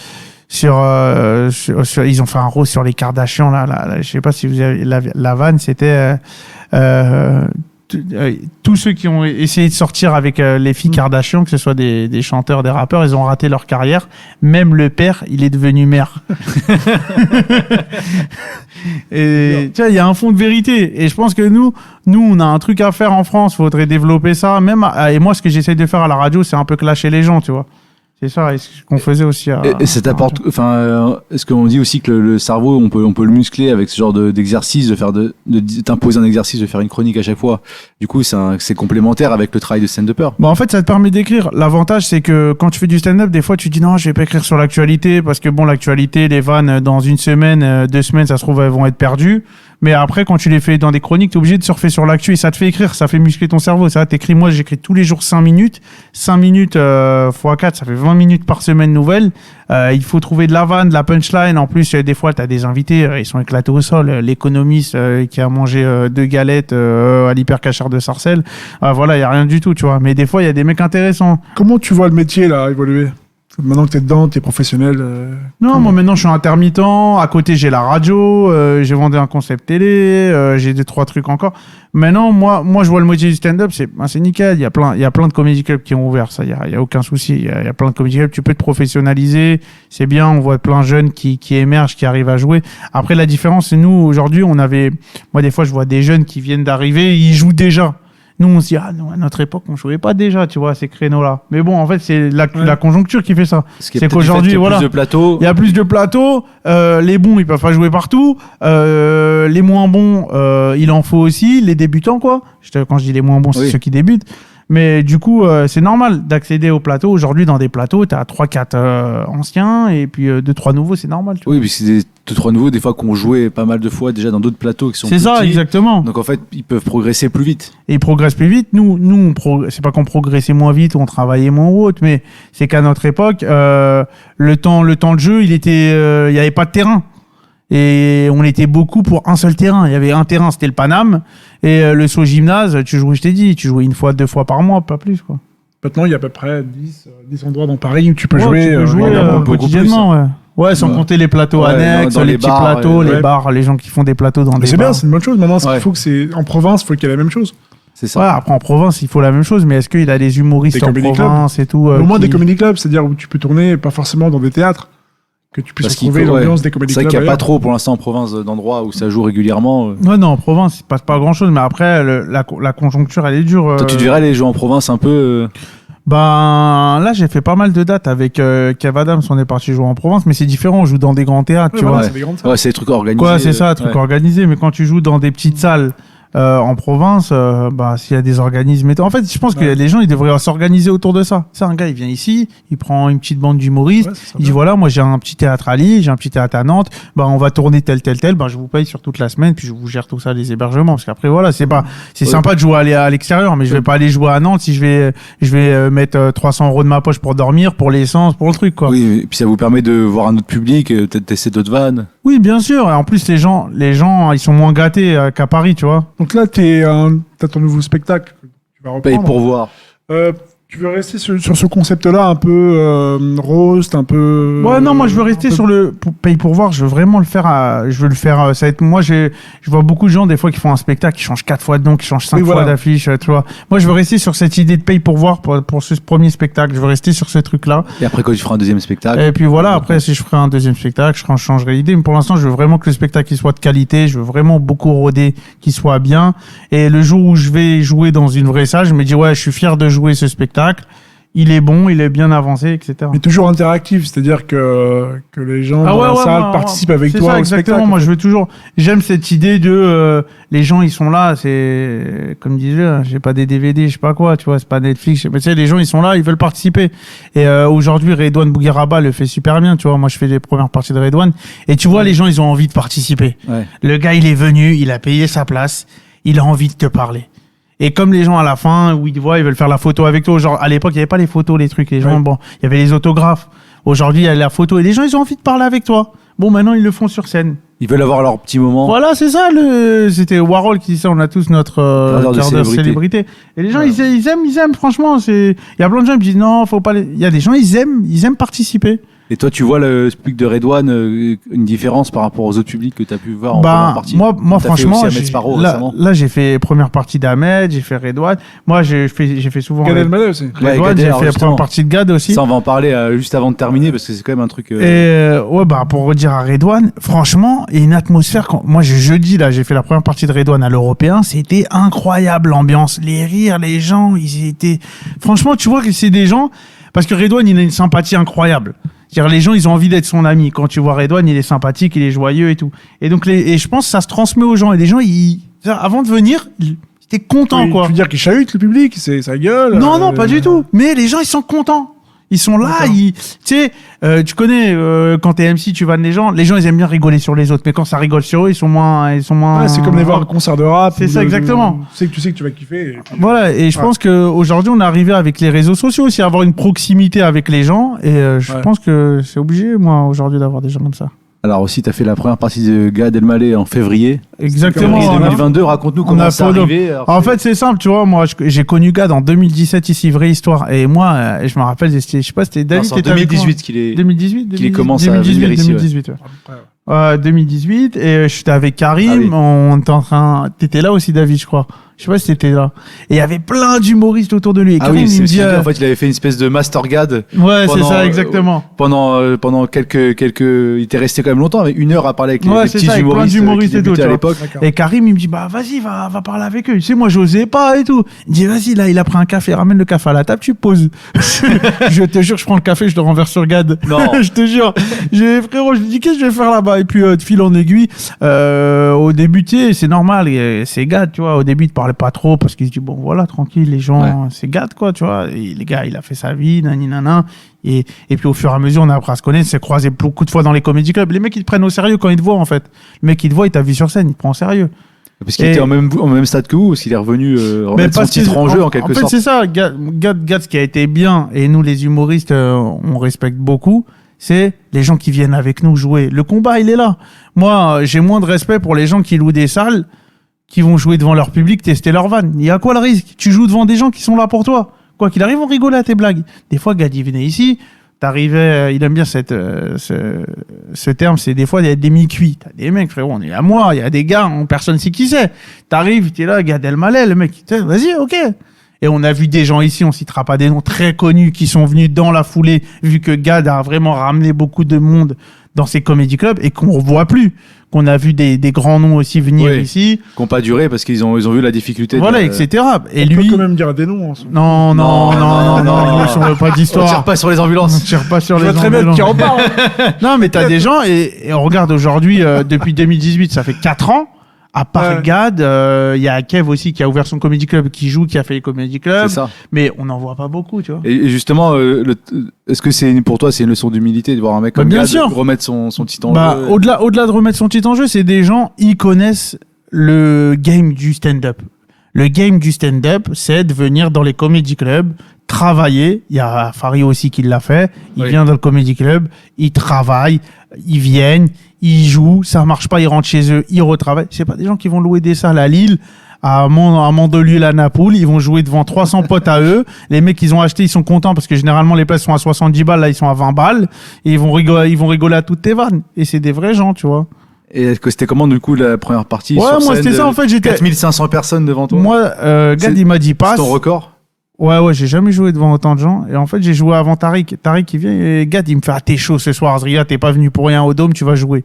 ils ont fait un rose sur les Kardashians là, je sais pas si vous avez la vanne, c'était tous ceux qui ont essayé de sortir avec les filles Kardashian, que ce soit des chanteurs, des rappeurs, ils ont raté leur carrière. Même le père, il est devenu maire. Et tu vois, il y a un fond de vérité. Et je pense que nous, on a un truc à faire en France. Faudrait développer ça. Et moi, ce que j'essaye de faire à la radio, c'est un peu clasher les gens, tu vois. C'est ça, et ce qu'on faisait aussi. Et ça t'apporte. Enfin, est-ce qu'on dit aussi que le cerveau, on peut le muscler avec ce genre d'exercice, de t'imposer un exercice, de faire une chronique à chaque fois. Du coup, c'est complémentaire avec le travail de stand-upper. Bah en fait, ça te permet d'écrire. L'avantage, c'est que quand tu fais du stand-up, des fois, tu dis non, je vais pas écrire sur l'actualité parce que bon, l'actualité, les vannes dans une semaine, 2 semaines, ça se trouve, elles vont être perdues. Mais après, quand tu les fais dans des chroniques, t'es obligé de surfer sur l'actu et ça te fait écrire, ça fait muscler ton cerveau. Ça, t'écris, moi, j'écris tous les jours 5 minutes. 5 minutes x4, ça fait 20 minutes par semaine nouvelle. Il faut trouver de la vanne, de la punchline. En plus, des fois, t'as des invités, ils sont éclatés au sol. L'économiste qui a mangé 2 galettes à l'hypercachère de Sarcelles. Voilà, il y a rien du tout, tu vois. Mais des fois, il y a des mecs intéressants. Comment tu vois le métier, là, évoluer ? Maintenant que t'es dedans, t'es professionnel. Non, moi maintenant je suis intermittent. À côté j'ai la radio, j'ai vendu un concept télé, j'ai 2-3 trucs encore. Maintenant, moi je vois le métier du stand-up, c'est nickel. Il y a plein de comedy clubs qui ont ouvert, ça. Il y a aucun souci. Il y a plein de comedy clubs. Tu peux te professionnaliser, c'est bien. On voit plein de jeunes qui émergent, qui arrivent à jouer. Après la différence, c'est nous aujourd'hui, moi des fois je vois des jeunes qui viennent d'arriver, ils jouent déjà. Nous, on se dit, ah non, à notre époque, on jouait pas déjà, tu vois, à ces créneaux-là. Mais bon, en fait, c'est la conjoncture qui fait ça. C'est qu'aujourd'hui, il y a plus de plateaux. Il y a plus de plateaux. Les bons, ils peuvent pas jouer partout. Les moins bons, il en faut aussi. Les débutants, quoi. Quand je dis les moins bons, c'est ceux qui débutent. Mais du coup, c'est normal d'accéder au plateau. Aujourd'hui, dans des plateaux, tu as 3-4 anciens et puis 2-3 nouveaux, c'est normal. Tu vois. Oui, puis c'est des 2-3 nouveaux, des fois, qu'on jouait pas mal de fois déjà dans d'autres plateaux qui sont plus C'est ça, petits. exactement. Donc en fait, ils peuvent progresser plus vite. Et ils progressent plus vite. Nous c'est pas qu'on progressait moins vite ou on travaillait moins ou autre, mais c'est qu'à notre époque, le temps de jeu, il y avait pas de terrain. Et on était beaucoup pour un seul terrain. Il y avait un terrain, c'était le Paname. Et le saut gymnase, tu jouais 1 fois, 2 fois par mois, pas plus, quoi. Maintenant, il y a à peu près 10 endroits dans Paris où tu peux jouer. Tu peux jouer quotidiennement, plus, ouais. Ouais, sans compter les plateaux annexes, dans les petits bars, plateaux, les bars, les gens qui font des plateaux dans des bars. C'est bien, c'est une bonne chose. Maintenant, ce qu'il faut en province, il faut qu'il y ait la même chose. C'est ça. Ouais, après en province, il faut la même chose, mais est-ce qu'il a des humoristes en province et tout au moins des comedy clubs, c'est-à-dire où tu peux tourner, pas forcément dans des théâtres. Que tu puisses retrouver l'ambiance des comédie clubs. C'est vrai qu'il n'y a pas trop pour l'instant en province d'endroits où ça joue régulièrement. Ouais, non, en province, il ne passe pas grand-chose, mais après, la conjoncture, elle est dure. Toi, tu devrais aller jouer en province un peu Ben, là, j'ai fait pas mal de dates avec Kev Adams, on est parti jouer en province, mais c'est différent, on joue dans des grands théâtres, tu vois. C'est des grandes salles. Ouais, c'est des trucs organisés. Quoi, c'est ça, trucs organisés, mais quand tu joues dans des petites salles, en province, s'il y a des organismes. En fait, je pense que les gens, ils devraient s'organiser autour de ça. C'est un gars, il vient ici, il prend une petite bande d'humoristes, il dit voilà, moi j'ai un petit théâtre à Lille, j'ai un petit théâtre à Nantes, on va tourner tel, je vous paye sur toute la semaine, puis je vous gère tout ça, les hébergements, parce qu'après voilà, c'est sympa de jouer à l'extérieur, mais je vais pas aller jouer à Nantes si je vais mettre 300 € de ma poche pour dormir, pour l'essence, pour le truc, quoi. Oui, et puis ça vous permet de voir un autre public, peut-être tester d'autres vannes. Oui, bien sûr. Et en plus, les gens, ils sont moins gâtés qu'à Paris, tu vois. Donc là, t'as ton nouveau spectacle. Tu vas reprendre. Paye pour voir. Tu veux rester sur ce concept-là, un peu roast, un peu. Ouais, non, moi je veux rester sur le paye pour voir. Je veux vraiment le faire. Je veux le faire. Ça va être. Moi, je vois beaucoup de gens des fois qui font un spectacle, qui changent 4 fois de nom, qui changent 5 fois d'affiche. Tu vois. Moi, je veux rester sur cette idée de paye pour voir pour ce premier spectacle. Je veux rester sur ce truc-là. Et après, quand tu feras un deuxième spectacle. Et puis voilà. Après, si je ferai un deuxième spectacle, je changerai l'idée. Mais pour l'instant, je veux vraiment que le spectacle il soit de qualité. Je veux vraiment beaucoup roder, qu'il soit bien. Et le jour où je vais jouer dans une vraie salle, je me dis ouais, je suis fier de jouer ce spectacle. Il est bon, il est bien avancé, etc. Mais toujours interactif, c'est-à-dire que les gens dans la salle participent avec toi au exactement. spectacle. Moi, je veux toujours. J'aime cette idée de les gens, ils sont là. C'est comme disait, j'ai pas des DVD, je sais pas quoi, tu vois, c'est pas Netflix. Mais tu sais, les gens, ils sont là, ils veulent participer. Et aujourd'hui, Redouane Bougueraba le fait super bien, tu vois. Moi, je fais les premières parties de Redouane, et tu vois, les gens, ils ont envie de participer. Ouais. Le gars, il est venu, il a payé sa place, il a envie de te parler. Et comme les gens à la fin, où ils te voient, ils veulent faire la photo avec toi. Genre, à l'époque, il n'y avait pas les photos, les trucs. Les gens, bon, il y avait les autographes. Aujourd'hui, il y a la photo. Et les gens, ils ont envie de parler avec toi. Bon, maintenant, ils le font sur scène. Ils veulent avoir leur petit moment. Voilà, c'est ça. C'était Warhol qui dit ça. On a tous notre quart d'heure célébrité. Et les gens, ils aiment. Franchement, il y a plein de gens qui disent non, faut pas. Il y a des gens, ils aiment participer. Et toi, tu vois le public de Redouane, une différence par rapport aux autres publics que tu as pu voir en première partie? Moi franchement, là, j'ai fait première partie d'Ahmed, j'ai fait Redouane. Moi, j'ai fait souvent Gad Elmaleh aussi. Redouane, j'ai fait la première partie de Gad aussi. Ça, on va en parler juste avant de terminer parce que c'est quand même un truc. Et pour redire à Redouane, franchement, il y a une atmosphère. Moi, jeudi, là, j'ai fait la première partie de Redouane à l'Européen. C'était incroyable l'ambiance, les rires, les gens, ils étaient. Franchement, tu vois que c'est des gens parce que Redouane, il a une sympathie incroyable. C'est-à-dire, les gens, ils ont envie d'être son ami. Quand tu vois Redouane, il est sympathique, il est joyeux et tout. Et donc, et je pense que ça se transmet aux gens. Et les gens, avant de venir, ils étaient contents, quoi. Tu veux dire qu'ils chahutent le public, c'est sa gueule? Non, pas du tout. Mais les gens, ils sont contents. Ils sont là, tu sais, tu connais, quand t'es MC, tu vannes les gens, ils aiment bien rigoler sur les autres, mais quand ça rigole sur eux, ils sont moins. Ouais, c'est comme aller voir un concert de rap. C'est ça, exactement. Tu sais que tu vas kiffer. Voilà, et je pense qu'aujourd'hui, on est arrivé avec les réseaux sociaux aussi à avoir une proximité avec les gens, et je pense que c'est obligé, moi, aujourd'hui, d'avoir des gens comme ça. Alors aussi, tu as fait la première partie de Gad Elmaleh en février. Exactement. Février 2022, raconte-nous comment c'est arrivé. En fait, c'est simple, tu vois, moi, j'ai connu Gad en 2017 ici, vraie histoire. Et moi, je me rappelle, je sais pas, c'était David. C'est en 2018 qu'il est. 2018 qu'il commence à venir ici. 2018, ouais. 2018, et j'étais avec Karim, on était t'étais là aussi, David, je crois. Je sais pas si t'étais là. Et il y avait plein d'humoristes autour de lui. Et Karim, il me dit, en fait, il avait fait une espèce de Master Gad. Ouais, c'est ça, exactement. Pendant quelques, il était resté quand même longtemps, avec 1 heure à parler avec les petits humoristes. Plein d'humoristes et tout, à l'époque. Et Karim, il me dit, bah, vas-y, va parler avec eux. Tu sais, moi, j'osais pas et tout. Il me dit, vas-y, là, il a pris un café, ramène le café à la table, tu poses. Je te jure, je prends le café, je le renverse sur Gad. Non. Je te jure. Frérot, je lui dis, qu'est-ce que je vais faire là-bas? Et puis, de fil en aiguille, au début, tu sais, c'est normal, c'est Gad, tu vois. Au début, il te parlait pas trop parce qu'il se dit, bon, voilà, tranquille, les gens, c'est Gad, quoi, tu vois. Et les gars, il a fait sa vie, nanana. Et puis, au fur et à mesure, on a appris à se connaître, s'est croisé beaucoup de fois dans les comédie clubs. Les mecs, ils te prennent au sérieux quand ils te voient, en fait. Le mec, il te voit, il t'a vu sur scène, il te prend au sérieux. Parce qu'il était au même stade que vous, parce qu'il est revenu remettre son titre en jeu, en quelque sorte. En fait, c'est ça. Gad, ce qui a été bien, et nous, les humoristes, on respecte beaucoup, c'est les gens qui viennent avec nous jouer. Le combat, il est là. Moi, j'ai moins de respect pour les gens qui louent des salles, qui vont jouer devant leur public, tester leur vanne. Il y a quoi le risque? Tu joues devant des gens qui sont là pour toi. Quoi qu'il arrive, on rigole à tes blagues. Des fois, Gad, il venait ici, t'arrivais, il aime bien ce terme, c'est des fois, il y a des mi-cuits. T'as des mecs, frérot, on est à moi, il y a des gars, personne sait qui c'est. T'arrives, t'es là, Gad Elmaleh, le mec, vas-y, ok. Et on a vu des gens ici, on citera pas des noms très connus, qui sont venus dans la foulée, vu que Gad a vraiment ramené beaucoup de monde dans ces comédie clubs et qu'on revoit plus. Qu'on a vu des grands noms aussi venir ici. Qui n'ont pas duré parce qu'ils ont vu la difficulté. Voilà, etc. Et on lui. peut quand même dire des noms. Non, on veut pas d'histoire. On tire pas sur les ambulances. On tire pas sur je les vois très bien qui en parle. Non, mais t'as des gens, et on regarde aujourd'hui, depuis 2018, ça fait 4 ans. À part Gad, il y a Kev aussi qui a ouvert son comédie club, qui a fait les comédie clubs. C'est ça. Mais on n'en voit pas beaucoup, tu vois. Et justement, est-ce que pour toi, c'est une leçon d'humilité de voir un mec comme Gad remettre son titre en jeu? Au-delà de remettre son titre en jeu, c'est des gens, ils connaissent le game du stand-up. Le game du stand-up, c'est de venir dans les comédie clubs, travailler. Il y a Farid aussi qui l'a fait. Il vient dans le comédie club, il travaille, ils viennent, ils jouent, ça marche pas, ils rentrent chez eux, ils retravaillent. C'est pas des gens qui vont louer des salles à Lille à Mandelieu la Napoule, ils vont jouer devant 300 potes à eux. Les mecs ils ont acheté, ils sont contents parce que généralement les places sont à 70 balles, là ils sont à 20 balles et ils vont rigoler à toutes tes vannes et c'est des vrais gens, tu vois. Et est-ce que c'était comment du coup la première partie Ouais, sur moi scène, c'était ça en fait, j'étais 4500 personnes devant toi. moi Gad C'est- il m'a dit C'est passe. ton record. Ouais, j'ai jamais joué devant autant de gens. Et en fait, j'ai joué avant Tariq. Tariq, il vient et Gad, il me fait, ah, t'es chaud ce soir, Azria, t'es pas venu pour rien au Dôme, tu vas jouer.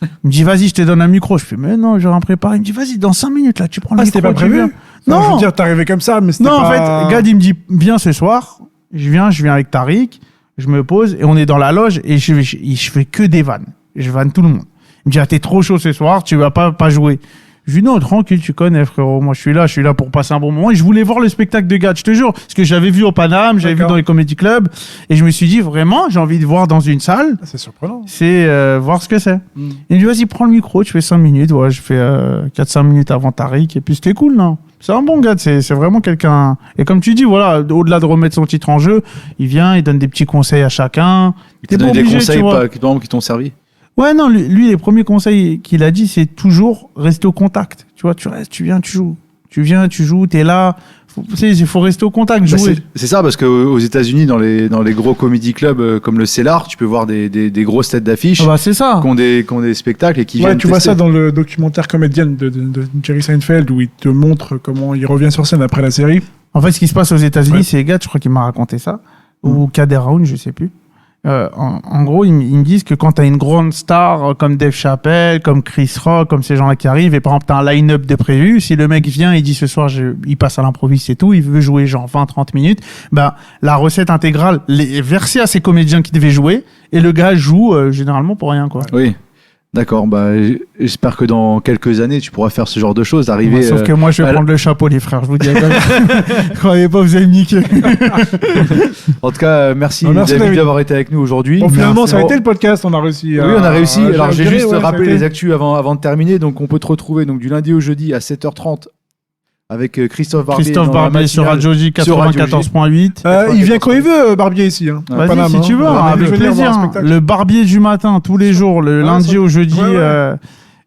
Il me dit, vas-y, je te donne un micro. Je fais, mais non, j'ai rien préparé. Il me dit, vas-y, dans 5 minutes, là, tu prends le micro. C'était pas tu prévu? viens. Non, je Non, veux dire, t'arrivais comme ça, mais c'était non, pas... en fait, Gad, il me dit, viens ce soir. Je viens avec Tariq. Je me pose et on est dans la loge et je fais que des vannes. Je vanne tout le monde. Il me dit, ah, t'es trop chaud ce soir, tu vas pas jouer. Je lui dis, non, tranquille, tu connais, frérot. Moi, je suis là pour passer un bon moment. Et je voulais voir le spectacle de Gad, je te jure. Parce que j'avais vu au Paname, j'avais vu D'accord. dans les comédie clubs. Et je me suis dit, vraiment, j'ai envie de voir dans une salle. Ah, c'est surprenant. C'est voir ce que c'est. Mm. Il me dit, vas-y, prends le micro, tu fais 5 minutes. Ouais, je fais 4-5 minutes avant Tariq. Et puis, c'était cool, non? C'est un bon gars, c'est vraiment quelqu'un. Et comme tu dis, voilà, au-delà de remettre son titre en jeu, il vient, il donne des petits conseils à chacun. Il T'es t'a pas donné des obligé, conseils tu vois. par exemple, qui t'ont servi. Ouais, non, lui, les premiers conseils qu'il a dit, c'est toujours rester au contact. Tu vois, tu restes, tu viens, tu joues. Tu viens, tu joues, t'es là. Il faut rester au contact, Bah, jouer. c'est ça, parce qu'aux États-Unis, dans les gros comedy clubs comme le Cellar, tu peux voir des grosses têtes d'affiche Ah bah, c'est ça. qui ont des spectacles et qui Ouais, viennent tu vois tester. ça dans le documentaire Comédienne de Jerry Seinfeld où il te montre comment il revient sur scène après la série. En fait, ce qui se passe aux États-Unis, Ouais. c'est les gars, je crois qu'il m'a raconté ça, ou Kader Raoun, je sais plus. En gros, ils me disent que quand tu as une grande star comme Dave Chappelle, comme Chris Rock, comme ces gens-là qui arrivent, et par exemple, tu as un line-up de prévu, si le mec vient et dit ce soir, il passe à l'improviste et tout, il veut jouer genre 20-30 minutes, ben, la recette intégrale est versée à ces comédiens qui devaient jouer, et le gars joue généralement pour rien, quoi. Oui, d'accord. Bah, j'espère que dans quelques années, tu pourras faire ce genre de choses, arriver. Sauf que moi, je vais à la- prendre le chapeau, les frères, je vous dis. Croyez pas, vous allez me niquer. En tout cas, merci, Non, merci, David David. d'avoir été avec nous aujourd'hui. Bon, finalement, Merci. ça a été le podcast, on a réussi. Oui, on a réussi. Alors, j'ai juste rappelé rappelé les actus avant de terminer. Donc, on peut te retrouver donc, du lundi au jeudi à 7h30 avec Christophe Barbier. Christophe dans la Barbier sur matinale. Radio J Sur Radio J. 94.8. Il vient quand il veut, Barbier, ici. Hein. Ouais. Au Vas-y, Paname, si tu veux, On va avec venir voir plaisir. un spectacle. Le barbier du matin, tous les jours, le Ouais, lundi ça- au jeudi. ouais, ouais.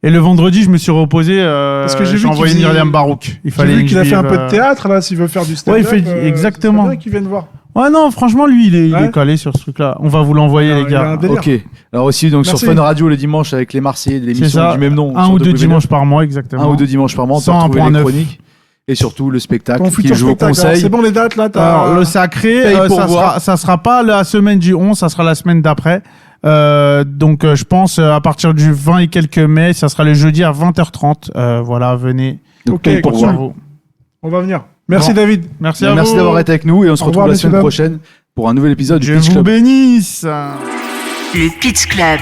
Et le vendredi, je me suis reposé. Parce que j'ai vu envoyé qu'il faisait- Myriam Barouk. Il J'ai fallait vu que qu'il a je fait un vive, peu de théâtre, là, s'il veut faire du stand-up. Ouais, il fait- exactement. C'est bien qu'il vienne voir. Ouais, non, franchement, lui, il est Ouais. calé sur ce truc-là. On va vous l'envoyer, Il les a un gars. délire. Ok. Alors aussi donc Merci. sur Fun Radio le dimanche avec les Marseillais de C'est l'émission ça. du même nom. Un sur ou deux W9. dimanches par mois, exactement. Un ou deux dimanches par mois. On peut 101.9. retrouver les chroniques et surtout le spectacle Ton qui futur joue au spectacle. Alors, conseil. c'est bon, les dates, là, t'as... Alors, le sacré, Paye pour voir. ça sera pas la semaine du 11, ça sera la semaine d'après. Donc, je pense à partir du 20 et quelques mai, ça sera le jeudi à 20h30. Voilà, venez. Donc, Ok, paye pour cool. voir. vous. On va venir. Merci, Bon. David. Merci à Merci vous. d'avoir été avec nous et on se Au retrouve revoir, la messieurs, semaine dames. prochaine pour un nouvel épisode du Je Pitch vous Club. bénisse. Le Pitch Club.